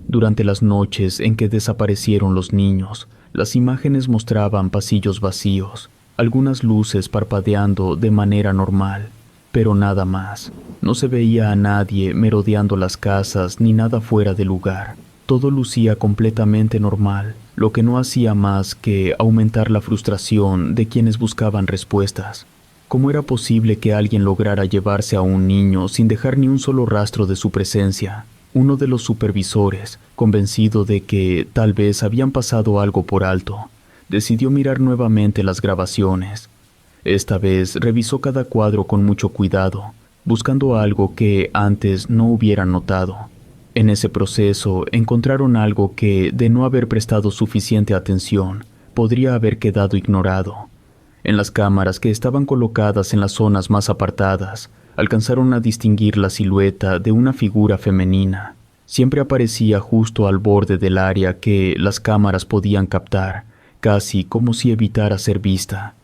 Durante las noches en que desaparecieron los niños, las imágenes mostraban pasillos vacíos, algunas luces parpadeando de manera normal, pero nada más. No se veía a nadie merodeando las casas ni nada fuera de lugar. Todo lucía completamente normal, lo que no hacía más que aumentar la frustración de quienes buscaban respuestas. ¿Cómo era posible que alguien lograra llevarse a un niño sin dejar ni un solo rastro de su presencia? Uno de los supervisores, convencido de que tal vez habían pasado algo por alto, decidió mirar nuevamente las grabaciones. Esta vez revisó cada cuadro con mucho cuidado, buscando algo que antes no hubieran notado. En ese proceso encontraron algo que, de no haber prestado suficiente atención, podría haber quedado ignorado. En las cámaras que estaban colocadas en las zonas más apartadas, alcanzaron a distinguir la silueta de una figura femenina. Siempre aparecía justo al borde del área que las cámaras podían captar, casi como si evitara ser vista.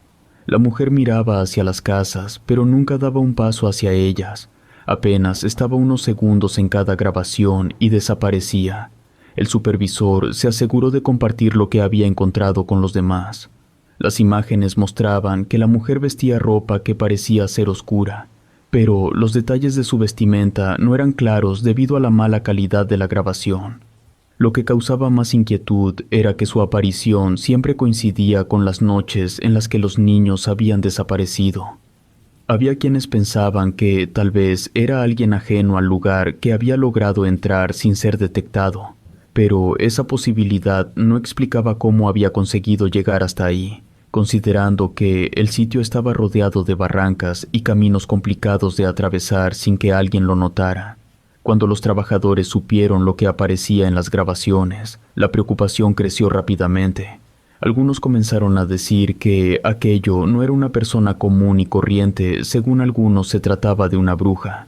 La mujer miraba hacia las casas, pero nunca daba un paso hacia ellas. Apenas estaba unos segundos en cada grabación y desaparecía. El supervisor se aseguró de compartir lo que había encontrado con los demás. Las imágenes mostraban que la mujer vestía ropa que parecía ser oscura, pero los detalles de su vestimenta no eran claros debido a la mala calidad de la grabación. Lo que causaba más inquietud era que su aparición siempre coincidía con las noches en las que los niños habían desaparecido. Había quienes pensaban que tal vez era alguien ajeno al lugar que había logrado entrar sin ser detectado, pero esa posibilidad no explicaba cómo había conseguido llegar hasta ahí, considerando que el sitio estaba rodeado de barrancas y caminos complicados de atravesar sin que alguien lo notara. Cuando los trabajadores supieron lo que aparecía en las grabaciones, la preocupación creció rápidamente. Algunos comenzaron a decir que aquello no era una persona común y corriente, según algunos se trataba de una bruja.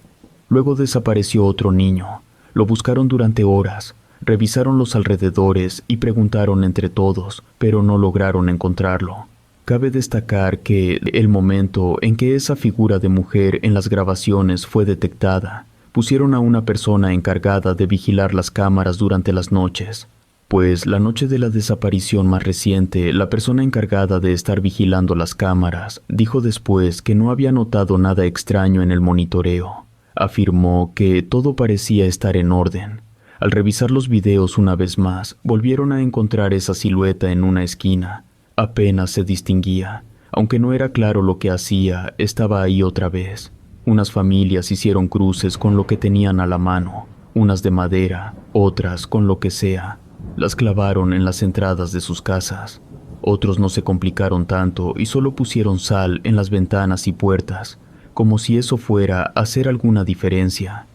Luego desapareció otro niño. Lo buscaron durante horas, revisaron los alrededores y preguntaron entre todos, pero no lograron encontrarlo. Cabe destacar que el momento en que esa figura de mujer en las grabaciones fue detectada, pusieron a una persona encargada de vigilar las cámaras durante las noches. Pues la noche de la desaparición más reciente, la persona encargada de estar vigilando las cámaras dijo después que no había notado nada extraño en el monitoreo. Afirmó que todo parecía estar en orden. Al revisar los videos una vez más, volvieron a encontrar esa silueta en una esquina. Apenas se distinguía. Aunque no era claro lo que hacía, estaba ahí otra vez. Unas familias hicieron cruces con lo que tenían a la mano, unas de madera, otras con lo que sea. Las clavaron en las entradas de sus casas. Otros no se complicaron tanto y solo pusieron sal en las ventanas y puertas, como si eso fuera a hacer alguna diferencia.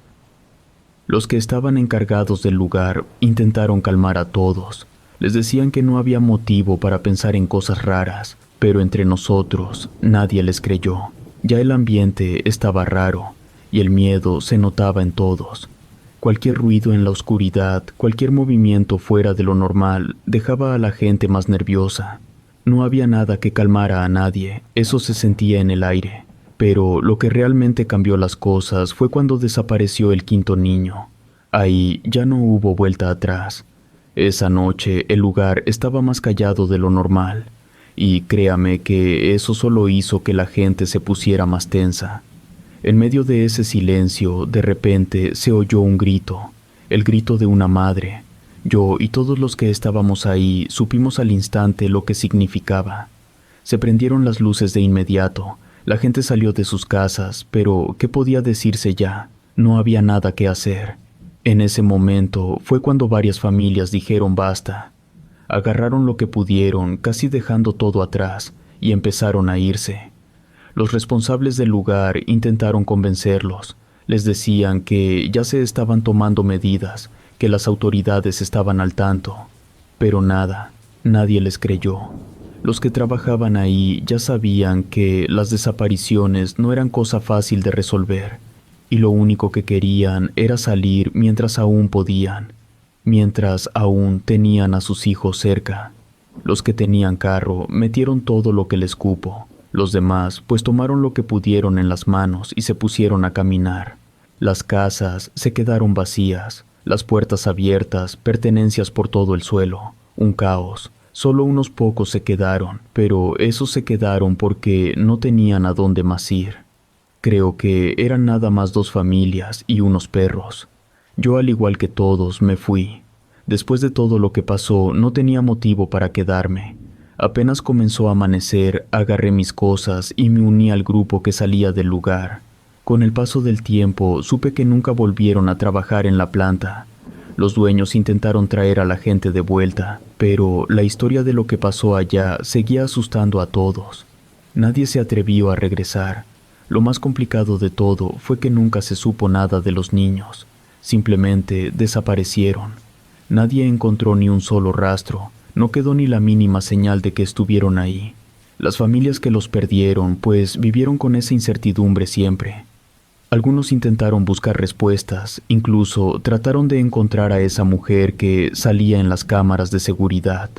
Los que estaban encargados del lugar intentaron calmar a todos. Les decían que no había motivo para pensar en cosas raras, pero entre nosotros nadie les creyó. Ya el ambiente estaba raro y el miedo se notaba en todos. Cualquier ruido en la oscuridad, cualquier movimiento fuera de lo normal, dejaba a la gente más nerviosa. No había nada que calmara a nadie, eso se sentía en el aire. Pero lo que realmente cambió las cosas fue cuando desapareció el quinto niño. Ahí ya no hubo vuelta atrás. Esa noche el lugar estaba más callado de lo normal, y créame que eso solo hizo que la gente se pusiera más tensa. En medio de ese silencio, de repente se oyó un grito, el grito de una madre. Yo y todos los que estábamos ahí supimos al instante lo que significaba. Se prendieron las luces de inmediato, la gente salió de sus casas, pero ¿qué podía decirse ya? No había nada que hacer. En ese momento fue cuando varias familias dijeron basta. Agarraron lo que pudieron, casi dejando todo atrás, y empezaron a irse. Los responsables del lugar intentaron convencerlos. Les decían que ya se estaban tomando medidas, que las autoridades estaban al tanto. Pero nada, nadie les creyó. Los que trabajaban ahí ya sabían que las desapariciones no eran cosa fácil de resolver, y lo único que querían era salir mientras aún podían, mientras aún tenían a sus hijos cerca. Los que tenían carro metieron todo lo que les cupo. Los demás, pues tomaron lo que pudieron en las manos y se pusieron a caminar. Las casas se quedaron vacías, las puertas abiertas, pertenencias por todo el suelo, un caos. Solo unos pocos se quedaron, pero esos se quedaron porque no tenían a dónde más ir. Creo que eran nada más 2 familias y unos perros. Yo, al igual que todos, me fui. Después de todo lo que pasó, no tenía motivo para quedarme. Apenas comenzó a amanecer, agarré mis cosas y me uní al grupo que salía del lugar. Con el paso del tiempo, supe que nunca volvieron a trabajar en la planta. Los dueños intentaron traer a la gente de vuelta, pero la historia de lo que pasó allá seguía asustando a todos. Nadie se atrevió a regresar. Lo más complicado de todo fue que nunca se supo nada de los niños. Simplemente desaparecieron. Nadie encontró ni un solo rastro. No quedó ni la mínima señal de que estuvieron ahí. Las familias que los perdieron, pues vivieron con esa incertidumbre siempre. Algunos intentaron buscar respuestas, incluso trataron de encontrar a esa mujer que salía en las cámaras de seguridad,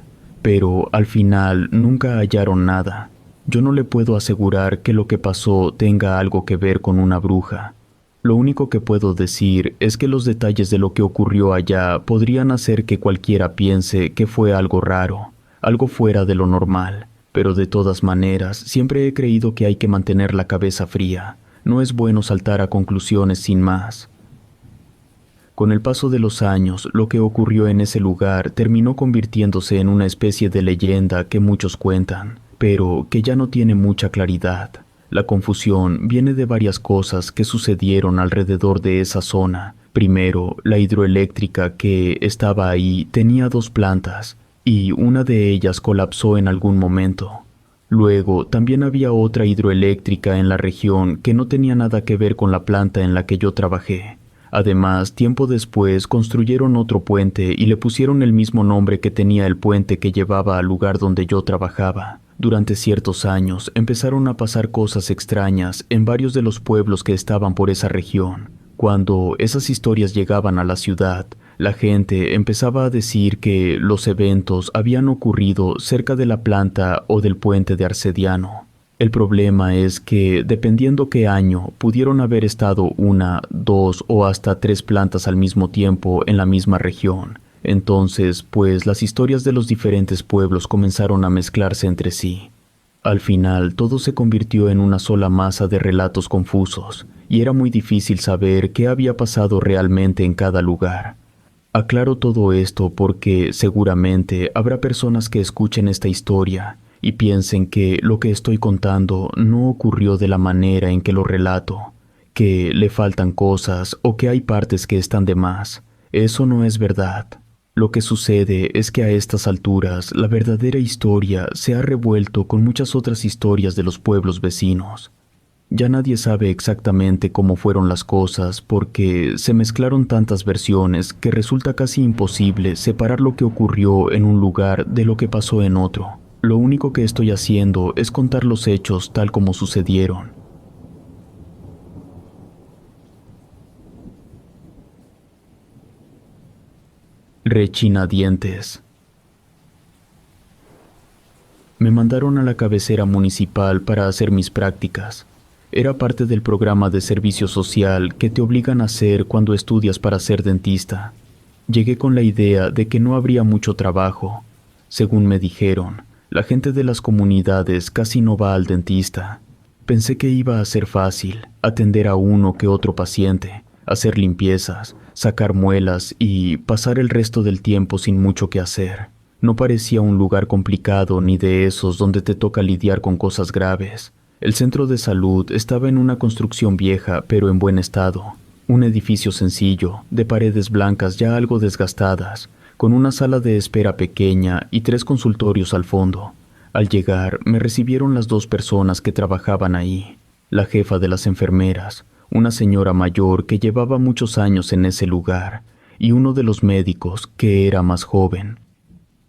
pero al final nunca hallaron nada. Yo no le puedo asegurar que lo que pasó tenga algo que ver con una bruja. Lo único que puedo decir es que los detalles de lo que ocurrió allá podrían hacer que cualquiera piense que fue algo raro, algo fuera de lo normal, pero de todas maneras siempre he creído que hay que mantener la cabeza fría. No es bueno saltar a conclusiones sin más. Con el paso de los años, lo que ocurrió en ese lugar terminó convirtiéndose en una especie de leyenda que muchos cuentan, pero que ya no tiene mucha claridad. La confusión viene de varias cosas que sucedieron alrededor de esa zona. Primero, la hidroeléctrica que estaba ahí tenía 2 plantas, y una de ellas colapsó en algún momento. Luego, también había otra hidroeléctrica en la región que no tenía nada que ver con la planta en la que yo trabajé. Además, tiempo después construyeron otro puente y le pusieron el mismo nombre que tenía el puente que llevaba al lugar donde yo trabajaba. Durante ciertos años empezaron a pasar cosas extrañas en varios de los pueblos que estaban por esa región. Cuando esas historias llegaban a la ciudad, la gente empezaba a decir que los eventos habían ocurrido cerca de la planta o del puente de Arcediano. El problema es que, dependiendo qué año, pudieron haber estado 1, 2 o hasta 3 plantas al mismo tiempo en la misma región. Entonces, pues las historias de los diferentes pueblos comenzaron a mezclarse entre sí. Al final, todo se convirtió en una sola masa de relatos confusos, y era muy difícil saber qué había pasado realmente en cada lugar. Aclaro todo esto porque seguramente habrá personas que escuchen esta historia y piensen que lo que estoy contando no ocurrió de la manera en que lo relato, que le faltan cosas o que hay partes que están de más. Eso no es verdad. Lo que sucede es que a estas alturas la verdadera historia se ha revuelto con muchas otras historias de los pueblos vecinos. Ya nadie sabe exactamente cómo fueron las cosas porque se mezclaron tantas versiones que resulta casi imposible separar lo que ocurrió en un lugar de lo que pasó en otro. Lo único que estoy haciendo es contar los hechos tal como sucedieron. Rechinadientes. Me mandaron a la cabecera municipal para hacer mis prácticas. Era parte del programa de servicio social que te obligan a hacer cuando estudias para ser dentista. Llegué con la idea de que no habría mucho trabajo. Según me dijeron, la gente de las comunidades casi no va al dentista. Pensé que iba a ser fácil, atender a uno que otro paciente, hacer limpiezas, sacar muelas y pasar el resto del tiempo sin mucho que hacer. No parecía un lugar complicado ni de esos donde te toca lidiar con cosas graves. El centro de salud estaba en una construcción vieja pero en buen estado. Un edificio sencillo, de paredes blancas ya algo desgastadas, con una sala de espera pequeña y 3 consultorios al fondo. Al llegar, me recibieron las 2 personas que trabajaban ahí. La jefa de las enfermeras, una señora mayor que llevaba muchos años en ese lugar, y uno de los médicos, que era más joven.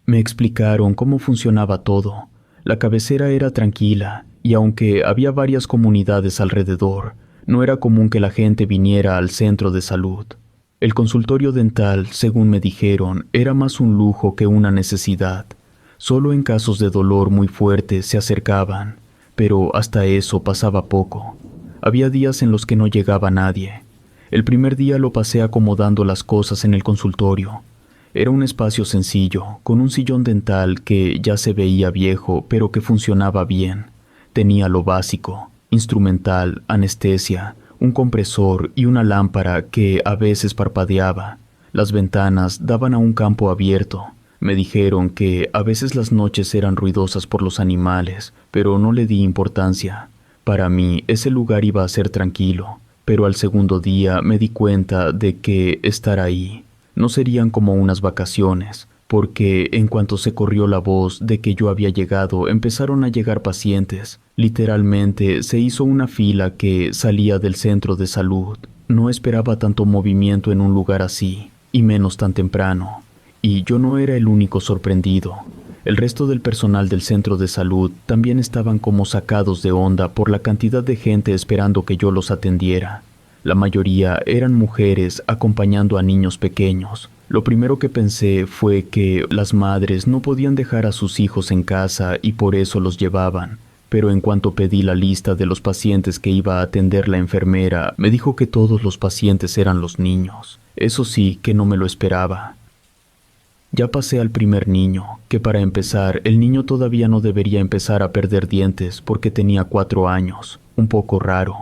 Me explicaron cómo funcionaba todo. La cabecera era tranquila, y aunque había varias comunidades alrededor, no era común que la gente viniera al centro de salud. El consultorio dental, según me dijeron, era más un lujo que una necesidad. Solo en casos de dolor muy fuerte se acercaban, pero hasta eso pasaba poco. Había días en los que no llegaba nadie. El primer día lo pasé acomodando las cosas en el consultorio. Era un espacio sencillo, con un sillón dental que ya se veía viejo, pero que funcionaba bien. Tenía lo básico: instrumental, anestesia, un compresor y una lámpara que a veces parpadeaba. Las ventanas daban a un campo abierto. Me dijeron que a veces las noches eran ruidosas por los animales, pero no le di importancia. Para mí, ese lugar iba a ser tranquilo, pero al segundo día me di cuenta de que estar ahí no serían como unas vacaciones, porque en cuanto se corrió la voz de que yo había llegado, empezaron a llegar pacientes. Literalmente se hizo una fila que salía del centro de salud. No esperaba tanto movimiento en un lugar así, y menos tan temprano. Y yo no era el único sorprendido. El resto del personal del centro de salud también estaban como sacados de onda por la cantidad de gente esperando que yo los atendiera. La mayoría eran mujeres acompañando a niños pequeños. Lo primero que pensé fue que las madres no podían dejar a sus hijos en casa y por eso los llevaban. Pero en cuanto pedí la lista de los pacientes que iba a atender la enfermera, me dijo que todos los pacientes eran los niños. Eso sí que no me lo esperaba. Ya pasé al primer niño, que para empezar, el niño todavía no debería empezar a perder dientes porque tenía 4 años, un poco raro.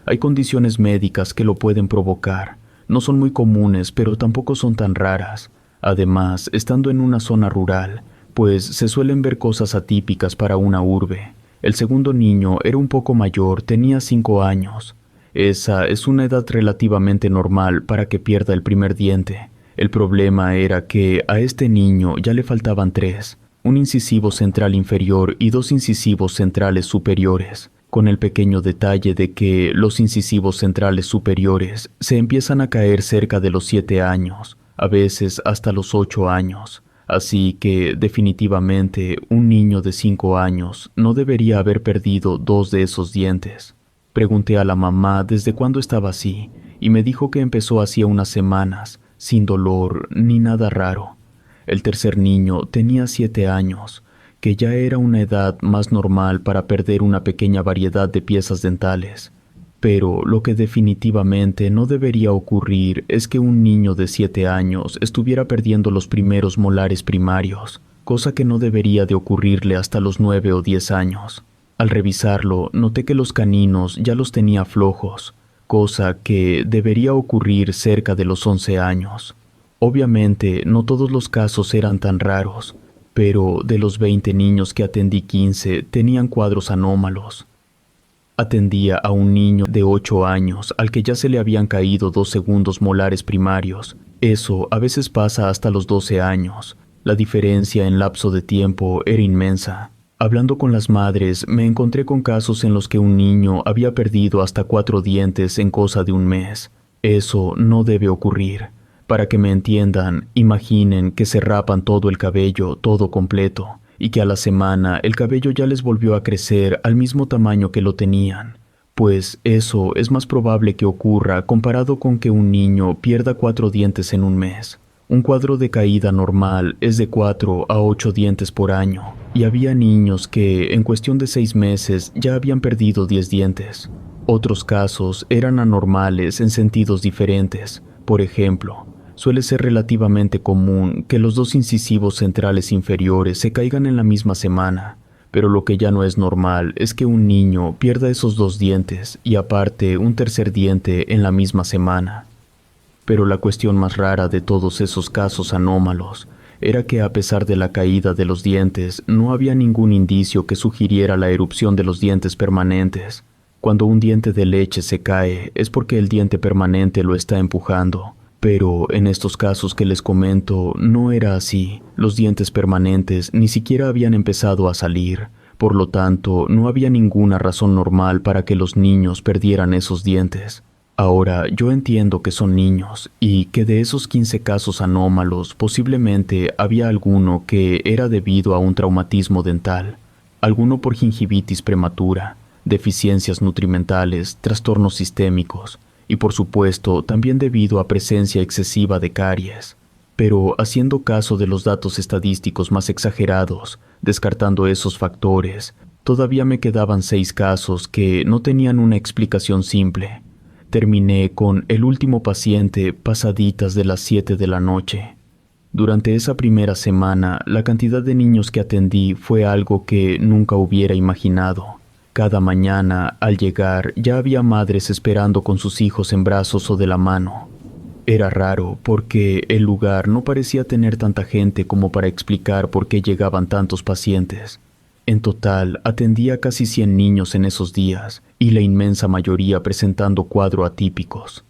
Hay condiciones médicas que lo pueden provocar. No son muy comunes, pero tampoco son tan raras. Además, estando en una zona rural, pues se suelen ver cosas atípicas para una urbe. El segundo niño era un poco mayor, tenía 5 años. Esa es una edad relativamente normal para que pierda el primer diente. El problema era que a este niño ya le faltaban 3, un incisivo central inferior y 2 incisivos centrales superiores, con el pequeño detalle de que los incisivos centrales superiores se empiezan a caer cerca de los 7 años, a veces hasta los 8 años. Así que definitivamente un niño de 5 años no debería haber perdido 2 de esos dientes. Pregunté a la mamá desde cuándo estaba así y me dijo que empezó hacía unas semanas, sin dolor ni nada raro. El tercer niño tenía 7 años, que ya era una edad más normal para perder una pequeña variedad de piezas dentales. Pero lo que definitivamente no debería ocurrir es que un niño de 7 años estuviera perdiendo los primeros molares primarios, cosa que no debería de ocurrirle hasta los 9 o 10 años. Al revisarlo, noté que los caninos ya los tenía flojos, cosa que debería ocurrir cerca de los 11 años. Obviamente, no todos los casos eran tan raros, pero de los 20 niños que atendí, 15 tenían cuadros anómalos. Atendía a un niño de 8 años al que ya se le habían caído 2 segundos molares primarios. Eso a veces pasa hasta los 12 años. La diferencia en lapso de tiempo era inmensa. Hablando con las madres, me encontré con casos en los que un niño había perdido hasta 4 dientes en cosa de un mes. Eso no debe ocurrir. Para que me entiendan, imaginen que se rapan todo el cabello, todo completo, y que a la semana el cabello ya les volvió a crecer al mismo tamaño que lo tenían. Pues eso es más probable que ocurra comparado con que un niño pierda 4 dientes en un mes. Un cuadro de caída normal es de 4 a 8 dientes por año, y había niños que, en cuestión de 6 meses, ya habían perdido 10 dientes. Otros casos eran anormales en sentidos diferentes. Por ejemplo, suele ser relativamente común que los dos incisivos centrales inferiores se caigan en la misma semana, pero lo que ya no es normal es que un niño pierda esos 2 dientes y aparte un tercer diente en la misma semana. Pero la cuestión más rara de todos esos casos anómalos era que a pesar de la caída de los dientes, no había ningún indicio que sugiriera la erupción de los dientes permanentes. Cuando un diente de leche se cae es porque el diente permanente lo está empujando. Pero en estos casos que les comento no era así. Los dientes permanentes ni siquiera habían empezado a salir. Por lo tanto, no había ninguna razón normal para que los niños perdieran esos dientes. Ahora, yo entiendo que son niños y que de esos 15 casos anómalos posiblemente había alguno que era debido a un traumatismo dental, alguno por gingivitis prematura, deficiencias nutrimentales, trastornos sistémicos y por supuesto también debido a presencia excesiva de caries. Pero haciendo caso de los datos estadísticos más exagerados, descartando esos factores, todavía me quedaban 6 casos que no tenían una explicación simple. Terminé con el último paciente pasaditas de las 7 de la noche. Durante esa primera semana, la cantidad de niños que atendí fue algo que nunca hubiera imaginado. Cada mañana, al llegar, ya había madres esperando con sus hijos en brazos o de la mano. Era raro porque el lugar no parecía tener tanta gente como para explicar por qué llegaban tantos pacientes. En total, atendía a casi 100 niños en esos días, y la inmensa mayoría presentando cuadros atípicos.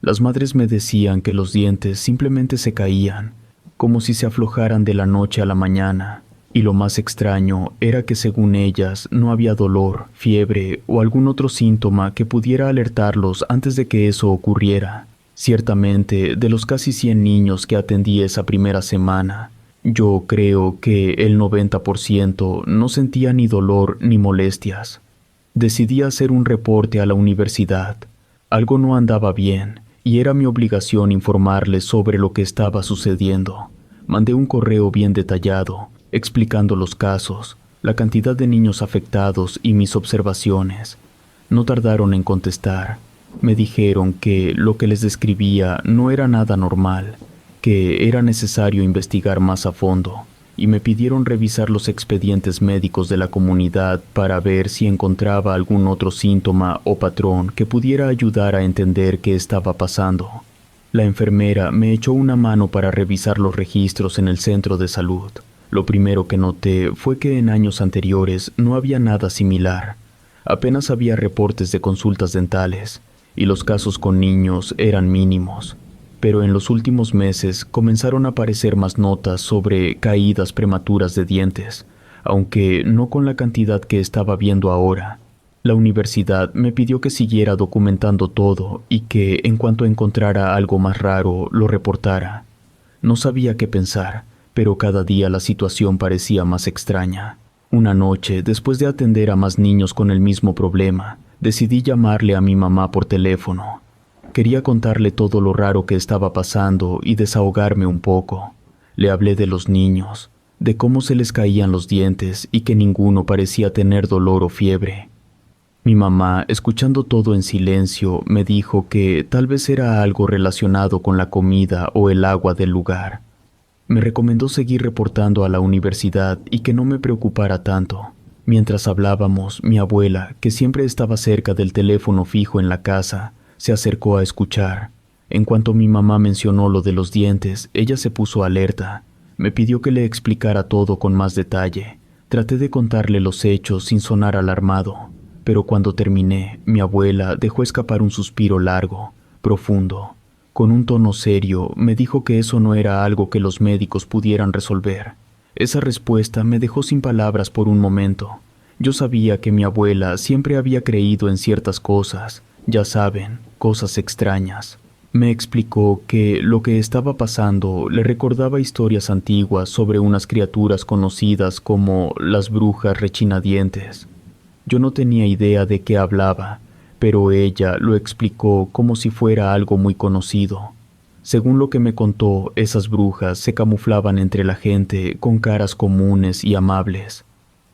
Las madres me decían que los dientes simplemente se caían, como si se aflojaran de la noche a la mañana, y lo más extraño era que según ellas no había dolor, fiebre o algún otro síntoma que pudiera alertarlos antes de que eso ocurriera. Ciertamente, de los casi 100 niños que atendí esa primera semana, yo creo que el 90% no sentía ni dolor ni molestias. Decidí hacer un reporte a la universidad. Algo no andaba bien y era mi obligación informarles sobre lo que estaba sucediendo. Mandé un correo bien detallado, explicando los casos, la cantidad de niños afectados y mis observaciones. No tardaron en contestar. Me dijeron que lo que les describía no era nada normal, que era necesario investigar más a fondo, y me pidieron revisar los expedientes médicos de la comunidad para ver si encontraba algún otro síntoma o patrón que pudiera ayudar a entender qué estaba pasando. La enfermera me echó una mano para revisar los registros en el centro de salud. Lo primero que noté fue que en años anteriores no había nada similar. Apenas había reportes de consultas dentales, y los casos con niños eran mínimos. Pero en los últimos meses comenzaron a aparecer más notas sobre caídas prematuras de dientes, aunque no con la cantidad que estaba viendo ahora. La universidad me pidió que siguiera documentando todo y que en cuanto encontrara algo más raro lo reportara. No sabía qué pensar, pero cada día la situación parecía más extraña. Una noche, después de atender a más niños con el mismo problema, decidí llamarle a mi mamá por teléfono. Quería contarle todo lo raro que estaba pasando y desahogarme un poco. Le hablé de los niños, de cómo se les caían los dientes y que ninguno parecía tener dolor o fiebre. Mi mamá, escuchando todo en silencio, me dijo que tal vez era algo relacionado con la comida o el agua del lugar. Me recomendó seguir reportando a la universidad y que no me preocupara tanto. Mientras hablábamos, mi abuela, que siempre estaba cerca del teléfono fijo en la casa, se acercó a escuchar. En cuanto mi mamá mencionó lo de los dientes, ella se puso alerta. Me pidió que le explicara todo con más detalle. Traté de contarle los hechos sin sonar alarmado, pero cuando terminé, mi abuela dejó escapar un suspiro largo, profundo. Con un tono serio, me dijo que eso no era algo que los médicos pudieran resolver. Esa respuesta me dejó sin palabras por un momento. Yo sabía que mi abuela siempre había creído en ciertas cosas, ya saben, cosas extrañas. Me explicó que lo que estaba pasando le recordaba historias antiguas sobre unas criaturas conocidas como las brujas rechinadientes. Yo no tenía idea de qué hablaba, pero ella lo explicó como si fuera algo muy conocido. Según lo que me contó, esas brujas se camuflaban entre la gente con caras comunes y amables.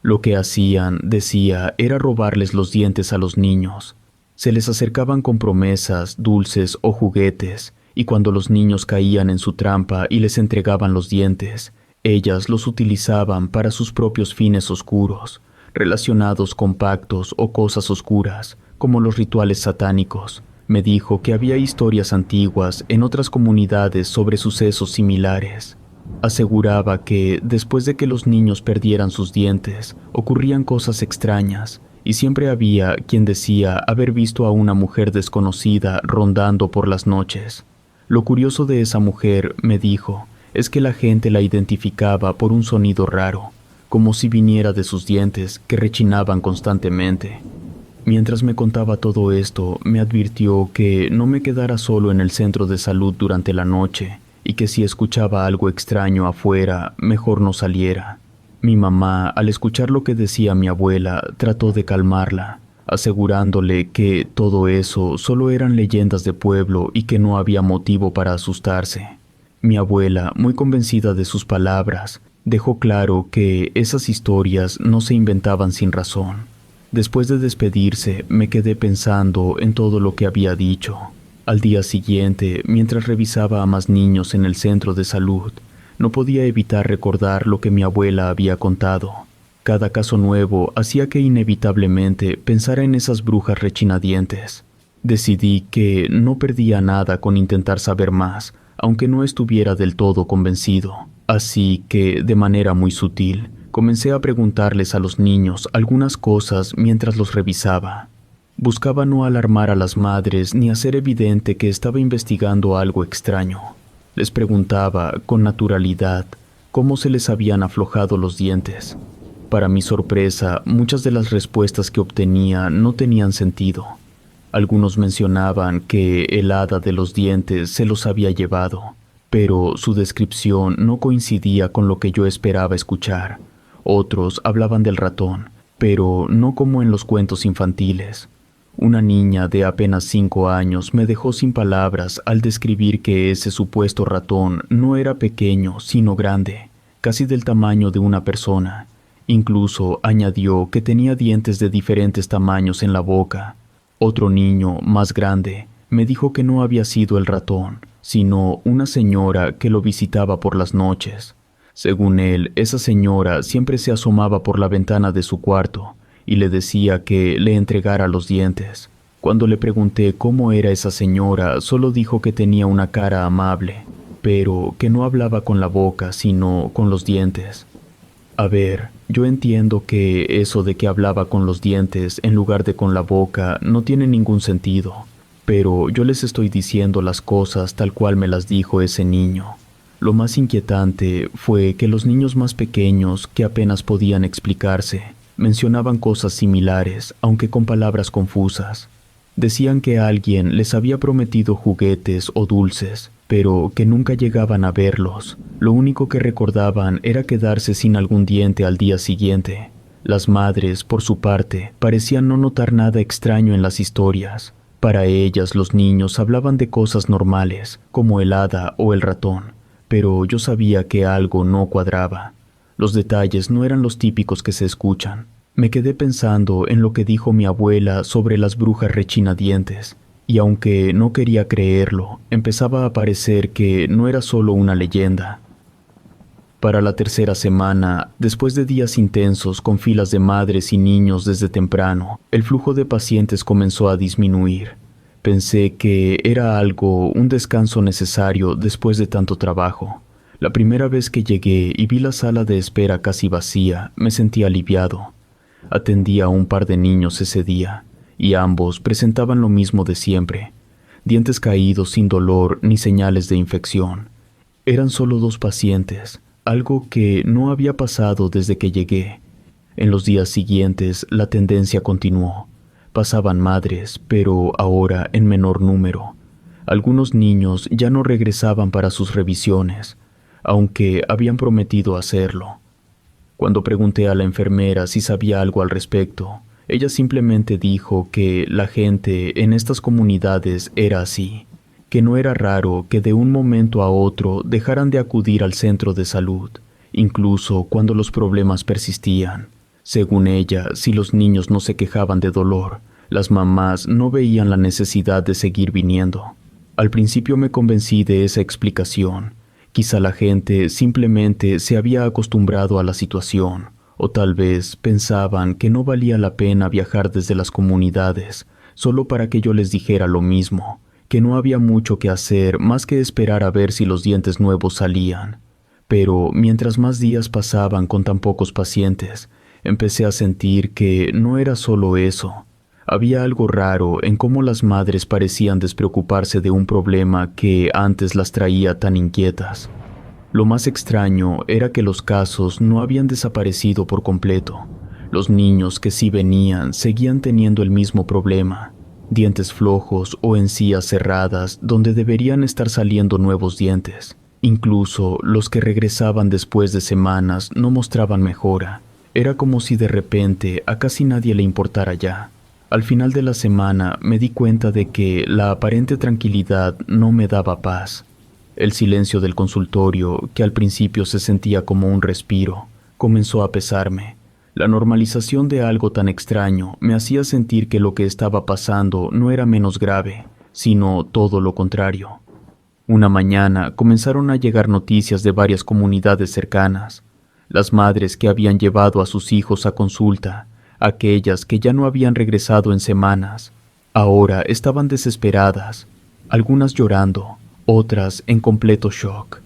Lo que hacían, decía, era robarles los dientes a los niños. Se les acercaban con promesas, dulces o juguetes, y cuando los niños caían en su trampa y les entregaban los dientes, ellas los utilizaban para sus propios fines oscuros, relacionados con pactos o cosas oscuras, como los rituales satánicos. Me dijo que había historias antiguas en otras comunidades sobre sucesos similares. Aseguraba que, después de que los niños perdieran sus dientes, ocurrían cosas extrañas, y siempre había quien decía haber visto a una mujer desconocida rondando por las noches. Lo curioso de esa mujer, me dijo, es que la gente la identificaba por un sonido raro, como si viniera de sus dientes que rechinaban constantemente. Mientras me contaba todo esto, me advirtió que no me quedara solo en el centro de salud durante la noche y que si escuchaba algo extraño afuera, mejor no saliera. Mi mamá, al escuchar lo que decía mi abuela, trató de calmarla, asegurándole que todo eso solo eran leyendas de pueblo y que no había motivo para asustarse. Mi abuela, muy convencida de sus palabras, dejó claro que esas historias no se inventaban sin razón. Después de despedirse, me quedé pensando en todo lo que había dicho. Al día siguiente, mientras revisaba a más niños en el centro de salud, no podía evitar recordar lo que mi abuela había contado. Cada caso nuevo hacía que inevitablemente pensara en esas brujas rechinadientes. Decidí que no perdía nada con intentar saber más, aunque no estuviera del todo convencido. Así que, de manera muy sutil, comencé a preguntarles a los niños algunas cosas mientras los revisaba. Buscaba no alarmar a las madres ni hacer evidente que estaba investigando algo extraño. Les preguntaba, con naturalidad, cómo se les habían aflojado los dientes. Para mi sorpresa, muchas de las respuestas que obtenía no tenían sentido. Algunos mencionaban que el hada de los dientes se los había llevado, pero su descripción no coincidía con lo que yo esperaba escuchar. Otros hablaban del ratón, pero no como en los cuentos infantiles. Una niña de apenas 5 años me dejó sin palabras al describir que ese supuesto ratón no era pequeño, sino grande, casi del tamaño de una persona. Incluso añadió que tenía dientes de diferentes tamaños en la boca. Otro niño, más grande, me dijo que no había sido el ratón, sino una señora que lo visitaba por las noches. Según él, esa señora siempre se asomaba por la ventana de su cuarto y le decía que le entregara los dientes. Cuando le pregunté cómo era esa señora, solo dijo que tenía una cara amable, pero que no hablaba con la boca, sino con los dientes. A ver, yo entiendo que eso de que hablaba con los dientes en lugar de con la boca no tiene ningún sentido, pero yo les estoy diciendo las cosas tal cual me las dijo ese niño. Lo más inquietante fue que los niños más pequeños, que apenas podían explicarse, mencionaban cosas similares, aunque con palabras confusas. Decían que alguien les había prometido juguetes o dulces, pero que nunca llegaban a verlos. Lo único que recordaban era quedarse sin algún diente al día siguiente. Las madres, por su parte, parecían no notar nada extraño en las historias. Para ellas los niños hablaban de cosas normales, como el hada o el ratón, pero yo sabía que algo no cuadraba. Los detalles no eran los típicos que se escuchan. Me quedé pensando en lo que dijo mi abuela sobre las brujas rechinadientes, y aunque no quería creerlo, empezaba a parecer que no era solo una leyenda. Para la tercera semana, después de días intensos con filas de madres y niños desde temprano, el flujo de pacientes comenzó a disminuir. Pensé que era un descanso necesario después de tanto trabajo. La primera vez que llegué y vi la sala de espera casi vacía, me sentí aliviado. Atendí a un par de niños ese día, y ambos presentaban lo mismo de siempre: dientes caídos sin dolor ni señales de infección. Eran solo 2 pacientes, algo que no había pasado desde que llegué. En los días siguientes, la tendencia continuó. Pasaban madres, pero ahora en menor número. Algunos niños ya no regresaban para sus revisiones, aunque habían prometido hacerlo. Cuando pregunté a la enfermera si sabía algo al respecto, ella simplemente dijo que la gente en estas comunidades era así. que no era raro que de un momento a otro dejaran de acudir al centro de salud, incluso cuando los problemas persistían. Según ella, si los niños no se quejaban de dolor, las mamás no veían la necesidad de seguir viniendo. Al principio me convencí de esa explicación. Quizá la gente simplemente se había acostumbrado a la situación, o tal vez pensaban que no valía la pena viajar desde las comunidades solo para que yo les dijera lo mismo, que no había mucho que hacer más que esperar a ver si los dientes nuevos salían. Pero mientras más días pasaban con tan pocos pacientes, empecé a sentir que no era solo eso. Había algo raro en cómo las madres parecían despreocuparse de un problema que antes las traía tan inquietas. Lo más extraño era que los casos no habían desaparecido por completo. Los niños que sí venían seguían teniendo el mismo problema: dientes flojos o encías cerradas donde deberían estar saliendo nuevos dientes. Incluso los que regresaban después de semanas no mostraban mejora. Era como si de repente a casi nadie le importara ya. Al final de la semana me di cuenta de que la aparente tranquilidad no me daba paz. El silencio del consultorio, que al principio se sentía como un respiro, comenzó a pesarme. La normalización de algo tan extraño me hacía sentir que lo que estaba pasando no era menos grave, sino todo lo contrario. Una mañana comenzaron a llegar noticias de varias comunidades cercanas. Las madres que habían llevado a sus hijos a consulta, aquellas que ya no habían regresado en semanas, ahora estaban desesperadas, algunas llorando, otras en completo shock.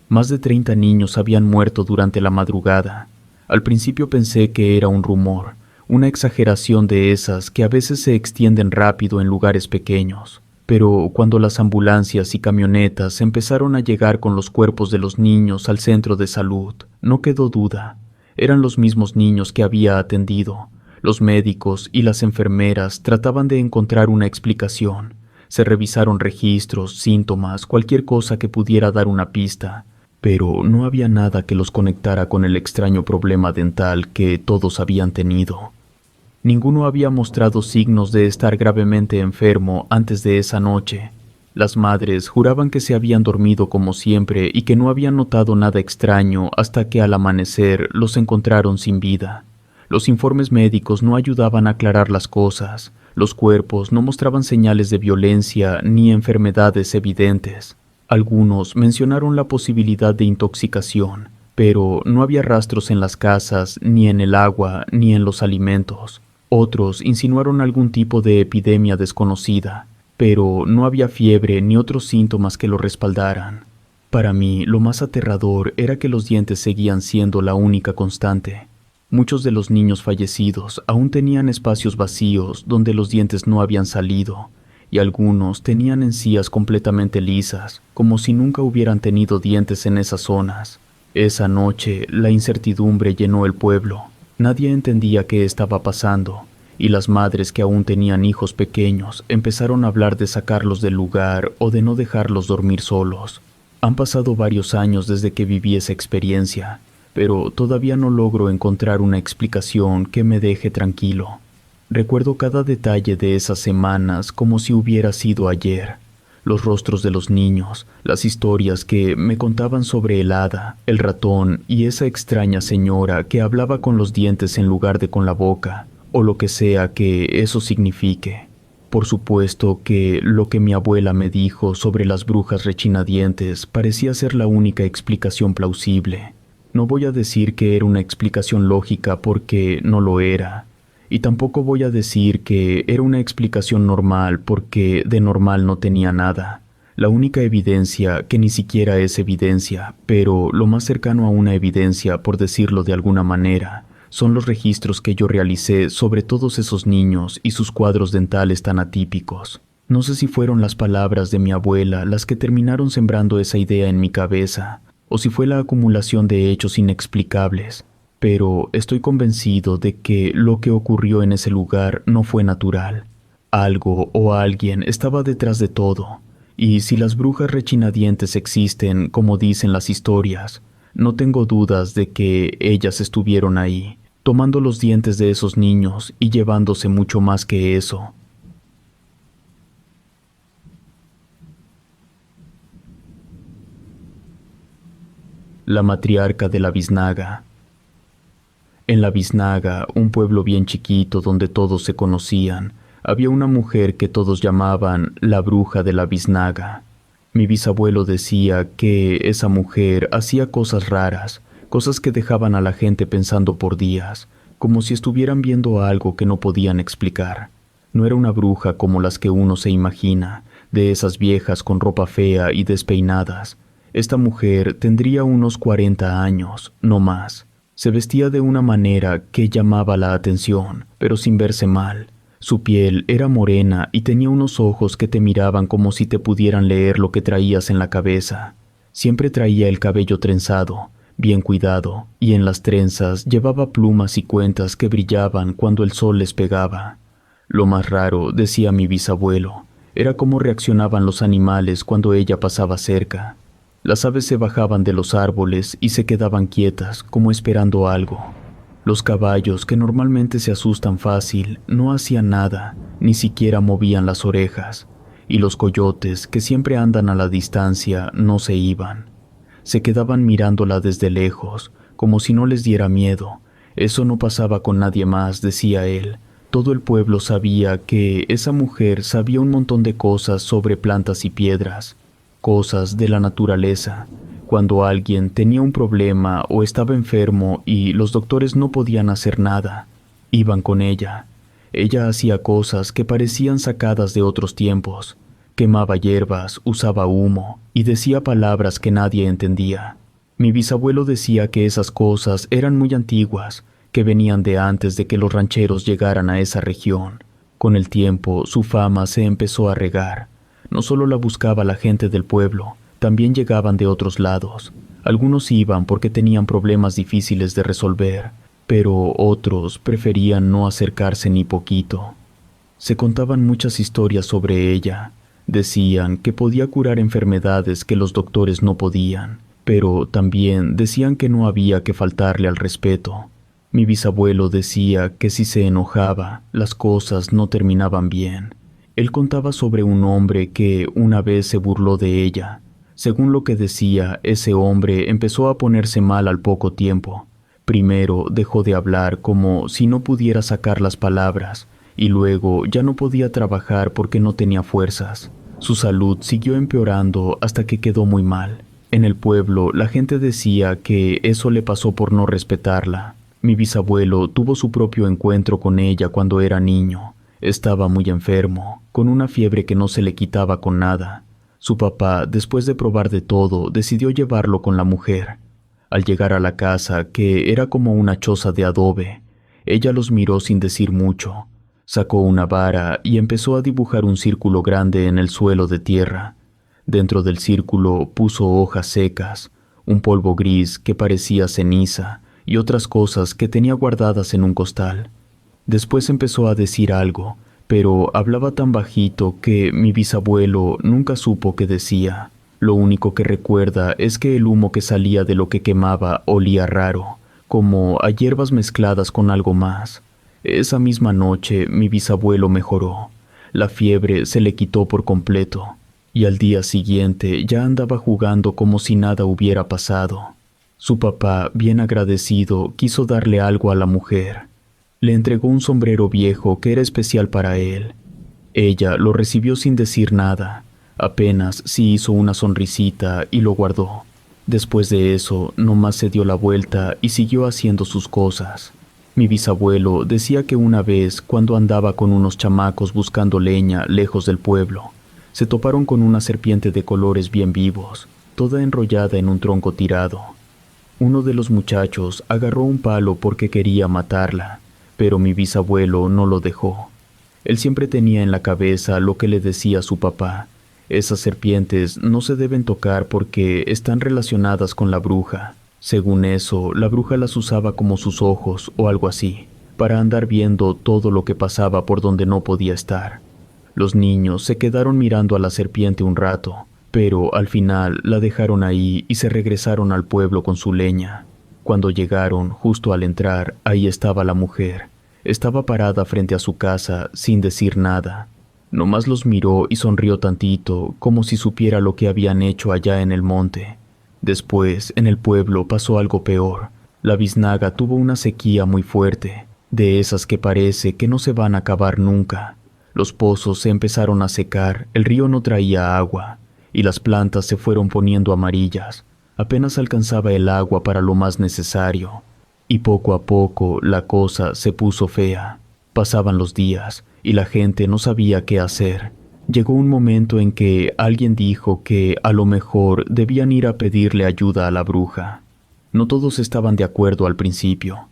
Más de 30 niños habían muerto durante la madrugada. Al principio pensé que era un rumor, una exageración de esas que a veces se extienden rápido en lugares pequeños. Pero cuando las ambulancias y camionetas empezaron a llegar con los cuerpos de los niños al centro de salud, no quedó duda. Eran los mismos niños que había atendido. Los médicos y las enfermeras trataban de encontrar una explicación. Se revisaron registros, síntomas, cualquier cosa que pudiera dar una pista, pero no había nada que los conectara con el extraño problema dental que todos habían tenido. Ninguno había mostrado signos de estar gravemente enfermo antes de esa noche. Las madres juraban que se habían dormido como siempre y que no habían notado nada extraño hasta que al amanecer los encontraron sin vida. Los informes médicos no ayudaban a aclarar las cosas. Los cuerpos no mostraban señales de violencia ni enfermedades evidentes. Algunos mencionaron la posibilidad de intoxicación, pero no había rastros en las casas, ni en el agua, ni en los alimentos. Otros insinuaron algún tipo de epidemia desconocida, pero no había fiebre ni otros síntomas que lo respaldaran. Para mí, lo más aterrador era que los dientes seguían siendo la única constante. Muchos de los niños fallecidos aún tenían espacios vacíos donde los dientes no habían salido, y algunos tenían encías completamente lisas, como si nunca hubieran tenido dientes en esas zonas. Esa noche, la incertidumbre llenó el pueblo. Nadie entendía qué estaba pasando, y las madres que aún tenían hijos pequeños empezaron a hablar de sacarlos del lugar o de no dejarlos dormir solos. Han pasado varios años desde que viví esa experiencia, pero todavía no logro encontrar una explicación que me deje tranquilo. Recuerdo cada detalle de esas semanas como si hubiera sido ayer. Los rostros de los niños, las historias que me contaban sobre el hada, el ratón y esa extraña señora que hablaba con los dientes en lugar de con la boca, o lo que sea que eso signifique. Por supuesto que lo que mi abuela me dijo sobre las brujas rechinadientes parecía ser la única explicación plausible. No voy a decir que era una explicación lógica porque no lo era. Y tampoco voy a decir que era una explicación normal porque de normal no tenía nada. La única evidencia, que ni siquiera es evidencia, pero lo más cercano a una evidencia, por decirlo de alguna manera, son los registros que yo realicé sobre todos esos niños y sus cuadros dentales tan atípicos. No sé si fueron las palabras de mi abuela las que terminaron sembrando esa idea en mi cabeza, o si fue la acumulación de hechos inexplicables. Pero estoy convencido de que lo que ocurrió en ese lugar no fue natural. Algo o alguien estaba detrás de todo, y si las brujas rechinadientes existen, como dicen las historias, no tengo dudas de que ellas estuvieron ahí, tomando los dientes de esos niños y llevándose mucho más que eso. La matriarca de la biznaga. En la biznaga, un pueblo bien chiquito donde todos se conocían, había una mujer que todos llamaban la bruja de la biznaga. Mi bisabuelo decía que esa mujer hacía cosas raras, cosas que dejaban a la gente pensando por días, como si estuvieran viendo algo que no podían explicar. No era una bruja como las que uno se imagina, de esas viejas con ropa fea y despeinadas. Esta mujer tendría unos 40 años, no más. Se vestía de una manera que llamaba la atención, pero sin verse mal. Su piel era morena y tenía unos ojos que te miraban como si te pudieran leer lo que traías en la cabeza. Siempre traía el cabello trenzado, bien cuidado, y en las trenzas llevaba plumas y cuentas que brillaban cuando el sol les pegaba. Lo más raro, decía mi bisabuelo, era cómo reaccionaban los animales cuando ella pasaba cerca. Las aves se bajaban de los árboles y se quedaban quietas, como esperando algo. Los caballos, que normalmente se asustan fácil, no hacían nada, ni siquiera movían las orejas. Y los coyotes, que siempre andan a la distancia, no se iban. Se quedaban mirándola desde lejos, como si no les diera miedo. Eso no pasaba con nadie más, decía él. Todo el pueblo sabía que esa mujer sabía un montón de cosas sobre plantas y piedras, cosas de la naturaleza. Cuando alguien tenía un problema o estaba enfermo y los doctores no podían hacer nada, iban con ella. Ella hacía cosas que parecían sacadas de otros tiempos. Quemaba hierbas, usaba humo y decía palabras que nadie entendía. Mi bisabuelo decía que esas cosas eran muy antiguas, que venían de antes de que los rancheros llegaran a esa región. Con el tiempo, su fama se empezó a regar. No solo la buscaba la gente del pueblo, también llegaban de otros lados. Algunos iban porque tenían problemas difíciles de resolver, pero otros preferían no acercarse ni poquito. Se contaban muchas historias sobre ella. Decían que podía curar enfermedades que los doctores no podían, pero también decían que no había que faltarle al respeto. Mi bisabuelo decía que si se enojaba, las cosas no terminaban bien. Él contaba sobre un hombre que una vez se burló de ella. Según lo que decía, ese hombre empezó a ponerse mal al poco tiempo. Primero dejó de hablar como si no pudiera sacar las palabras, y luego ya no podía trabajar porque no tenía fuerzas. Su salud siguió empeorando hasta que quedó muy mal. En el pueblo, la gente decía que eso le pasó por no respetarla. Mi bisabuelo tuvo su propio encuentro con ella cuando era niño. Estaba muy enfermo, con una fiebre que no se le quitaba con nada. Su papá, después de probar de todo, decidió llevarlo con la mujer. Al llegar a la casa, que era como una choza de adobe, ella los miró sin decir mucho. Sacó una vara y empezó a dibujar un círculo grande en el suelo de tierra. Dentro del círculo puso hojas secas, un polvo gris que parecía ceniza y otras cosas que tenía guardadas en un costal. Después empezó a decir algo, pero hablaba tan bajito que mi bisabuelo nunca supo qué decía. Lo único que recuerda es que el humo que salía de lo que quemaba olía raro, como a hierbas mezcladas con algo más. Esa misma noche mi bisabuelo mejoró. La fiebre se le quitó por completo, y al día siguiente ya andaba jugando como si nada hubiera pasado. Su papá, bien agradecido, quiso darle algo a la mujer. Le entregó un sombrero viejo que era especial para él. Ella lo recibió sin decir nada. Apenas sí hizo una sonrisita y lo guardó. Después de eso, nomás se dio la vuelta y siguió haciendo sus cosas. Mi bisabuelo decía que una vez, cuando andaba con unos chamacos buscando leña lejos del pueblo, se toparon con una serpiente de colores bien vivos, toda enrollada en un tronco tirado. Uno de los muchachos agarró un palo porque quería matarla, pero mi bisabuelo no lo dejó. Él siempre tenía en la cabeza lo que le decía su papá. Esas serpientes no se deben tocar porque están relacionadas con la bruja. Según eso, la bruja las usaba como sus ojos o algo así, para andar viendo todo lo que pasaba por donde no podía estar. Los niños se quedaron mirando a la serpiente un rato, pero al final la dejaron ahí y se regresaron al pueblo con su leña. Cuando llegaron, justo al entrar, ahí estaba la mujer. Estaba parada frente a su casa, sin decir nada. Nomás los miró y sonrió tantito, como si supiera lo que habían hecho allá en el monte. Después, en el pueblo pasó algo peor. La biznaga tuvo una sequía muy fuerte, de esas que parece que no se van a acabar nunca. Los pozos se empezaron a secar, el río no traía agua, y las plantas se fueron poniendo amarillas. Apenas alcanzaba el agua para lo más necesario. Y poco a poco la cosa se puso fea. Pasaban los días, y la gente no sabía qué hacer. Llegó un momento en que alguien dijo que a lo mejor debían ir a pedirle ayuda a la bruja. No todos estaban de acuerdo al principio.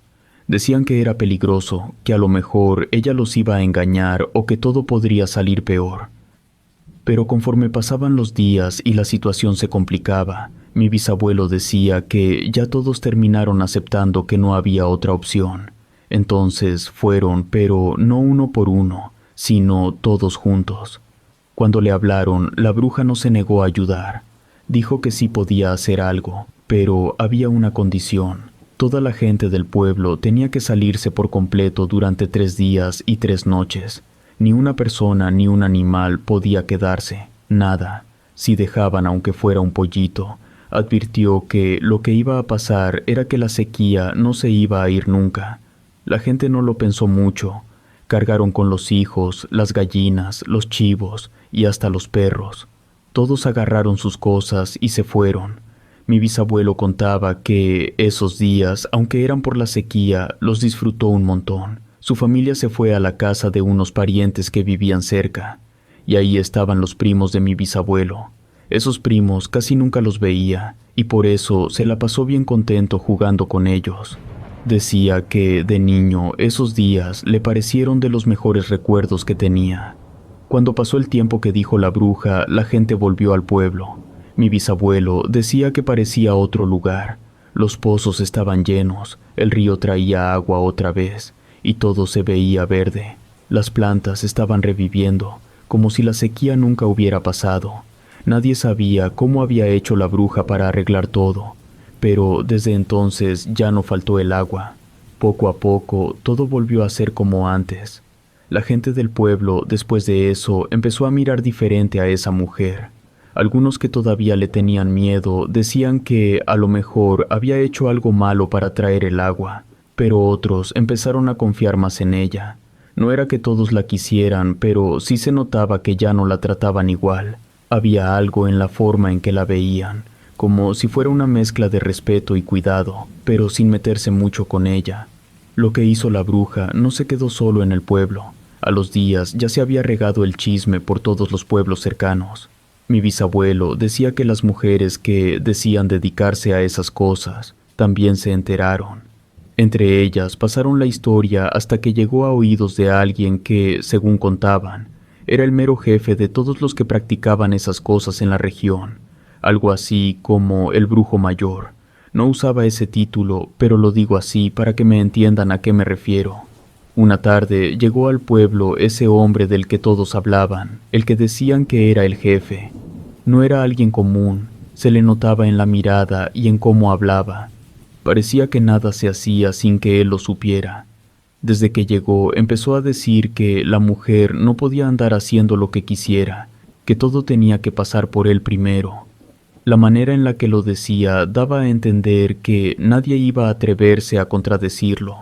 Decían que era peligroso, que a lo mejor ella los iba a engañar o que todo podría salir peor. Pero conforme pasaban los días y la situación se complicaba, mi bisabuelo decía que ya todos terminaron aceptando que no había otra opción. Entonces fueron, pero no uno por uno, sino todos juntos. Cuando le hablaron, la bruja no se negó a ayudar. Dijo que sí podía hacer algo, pero había una condición. Toda la gente del pueblo tenía que salirse por completo durante 3 días y 3 noches. Ni una persona ni un animal podía quedarse, nada. Si dejaban aunque fuera un pollito, advirtió que lo que iba a pasar era que la sequía no se iba a ir nunca. La gente no lo pensó mucho. Cargaron con los hijos, las gallinas, los chivos y hasta los perros. Todos agarraron sus cosas y se fueron. Mi bisabuelo contaba que esos días, aunque eran por la sequía, los disfrutó un montón. Su familia se fue a la casa de unos parientes que vivían cerca, y ahí estaban los primos de mi bisabuelo. Esos primos casi nunca los veía, y por eso se la pasó bien contento jugando con ellos. Decía que, de niño, esos días le parecieron de los mejores recuerdos que tenía. Cuando pasó el tiempo que dijo la bruja, la gente volvió al pueblo. Mi bisabuelo decía que parecía otro lugar. Los pozos estaban llenos, el río traía agua otra vez, y todo se veía verde. Las plantas estaban reviviendo, como si la sequía nunca hubiera pasado. Nadie sabía cómo había hecho la bruja para arreglar todo, pero desde entonces ya no faltó el agua. Poco a poco todo volvió a ser como antes. La gente del pueblo, después de eso, empezó a mirar diferente a esa mujer. Algunos que todavía le tenían miedo decían que a lo mejor había hecho algo malo para traer el agua, pero otros empezaron a confiar más en ella. No era que todos la quisieran, pero sí se notaba que ya no la trataban igual. Había algo en la forma en que la veían, como si fuera una mezcla de respeto y cuidado, pero sin meterse mucho con ella. Lo que hizo la bruja no se quedó solo en el pueblo. A los días ya se había regado el chisme por todos los pueblos cercanos. Mi bisabuelo decía que las mujeres que decían dedicarse a esas cosas también se enteraron. Entre ellas pasaron la historia hasta que llegó a oídos de alguien que, según contaban, era el mero jefe de todos los que practicaban esas cosas en la región, algo así como el brujo mayor. No usaba ese título, pero lo digo así para que me entiendan a qué me refiero. Una tarde llegó al pueblo ese hombre del que todos hablaban, el que decían que era el jefe. No era alguien común, se le notaba en la mirada y en cómo hablaba. Parecía que nada se hacía sin que él lo supiera. Desde que llegó empezó a decir que la mujer no podía andar haciendo lo que quisiera, que todo tenía que pasar por él primero. La manera en la que lo decía daba a entender que nadie iba a atreverse a contradecirlo.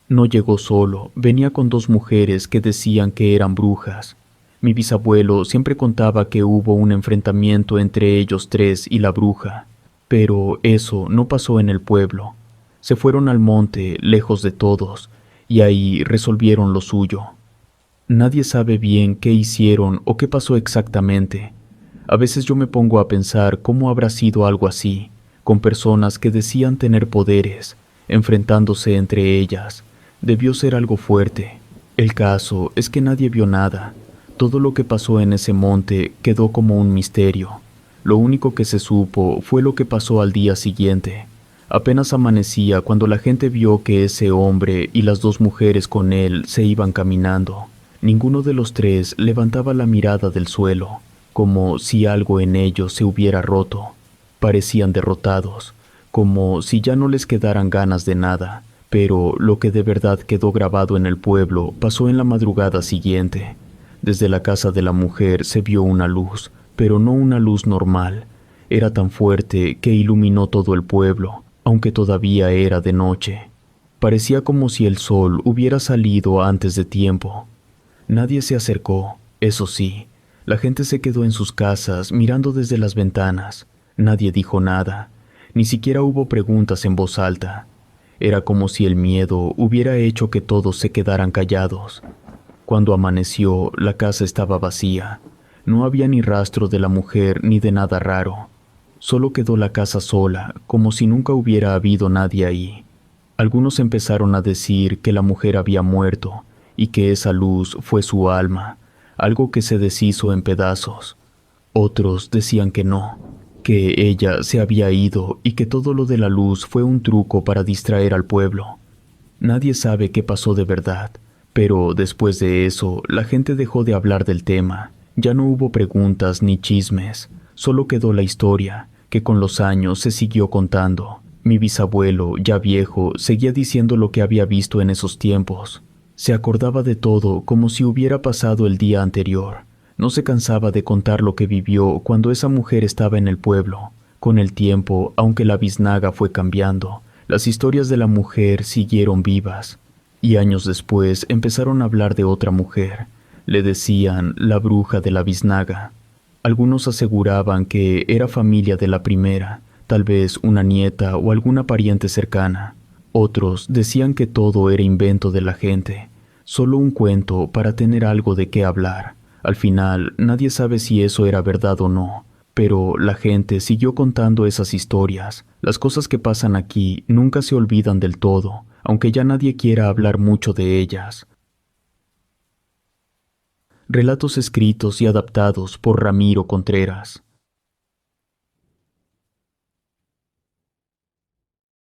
No llegó solo, venía con 2 mujeres que decían que eran brujas. Mi bisabuelo siempre contaba que hubo un enfrentamiento entre ellos 3 y la bruja, pero eso no pasó en el pueblo. Se fueron al monte, lejos de todos, y ahí resolvieron lo suyo. Nadie sabe bien qué hicieron o qué pasó exactamente. A veces yo me pongo a pensar cómo habrá sido algo así, con personas que decían tener poderes, enfrentándose entre ellas. Debió ser algo fuerte. El caso es que nadie vio nada. Todo lo que pasó en ese monte quedó como un misterio. Lo único que se supo fue lo que pasó al día siguiente. Apenas amanecía cuando la gente vio que ese hombre y las 2 mujeres con él se iban caminando. Ninguno de los 3 levantaba la mirada del suelo, como si algo en ellos se hubiera roto. Parecían derrotados, como si ya no les quedaran ganas de nada. Pero lo que de verdad quedó grabado en el pueblo pasó en la madrugada siguiente. Desde la casa de la mujer se vio una luz, pero no una luz normal. Era tan fuerte que iluminó todo el pueblo, aunque todavía era de noche. Parecía como si el sol hubiera salido antes de tiempo. Nadie se acercó, eso sí. La gente se quedó en sus casas mirando desde las ventanas. Nadie dijo nada, ni siquiera hubo preguntas en voz alta. Era como si el miedo hubiera hecho que todos se quedaran callados. Cuando amaneció, la casa estaba vacía. No había ni rastro de la mujer ni de nada raro. Solo quedó la casa sola, como si nunca hubiera habido nadie ahí. Algunos empezaron a decir que la mujer había muerto y que esa luz fue su alma, algo que se deshizo en pedazos. Otros decían que no, que ella se había ido y que todo lo de la luz fue un truco para distraer al pueblo. Nadie sabe qué pasó de verdad, pero después de eso la gente dejó de hablar del tema. Ya no hubo preguntas ni chismes, solo quedó la historia, que con los años se siguió contando. Mi bisabuelo, ya viejo, seguía diciendo lo que había visto en esos tiempos. Se acordaba de todo como si hubiera pasado el día anterior. No se cansaba de contar lo que vivió cuando esa mujer estaba en el pueblo. Con el tiempo, aunque la biznaga fue cambiando, las historias de la mujer siguieron vivas. Y años después empezaron a hablar de otra mujer. Le decían la bruja de la biznaga. Algunos aseguraban que era familia de la primera, tal vez una nieta o alguna pariente cercana. Otros decían que todo era invento de la gente, solo un cuento para tener algo de qué hablar. Al final, nadie sabe si eso era verdad o no, pero la gente siguió contando esas historias. Las cosas que pasan aquí nunca se olvidan del todo, aunque ya nadie quiera hablar mucho de ellas. Relatos escritos y adaptados por Ramiro Contreras.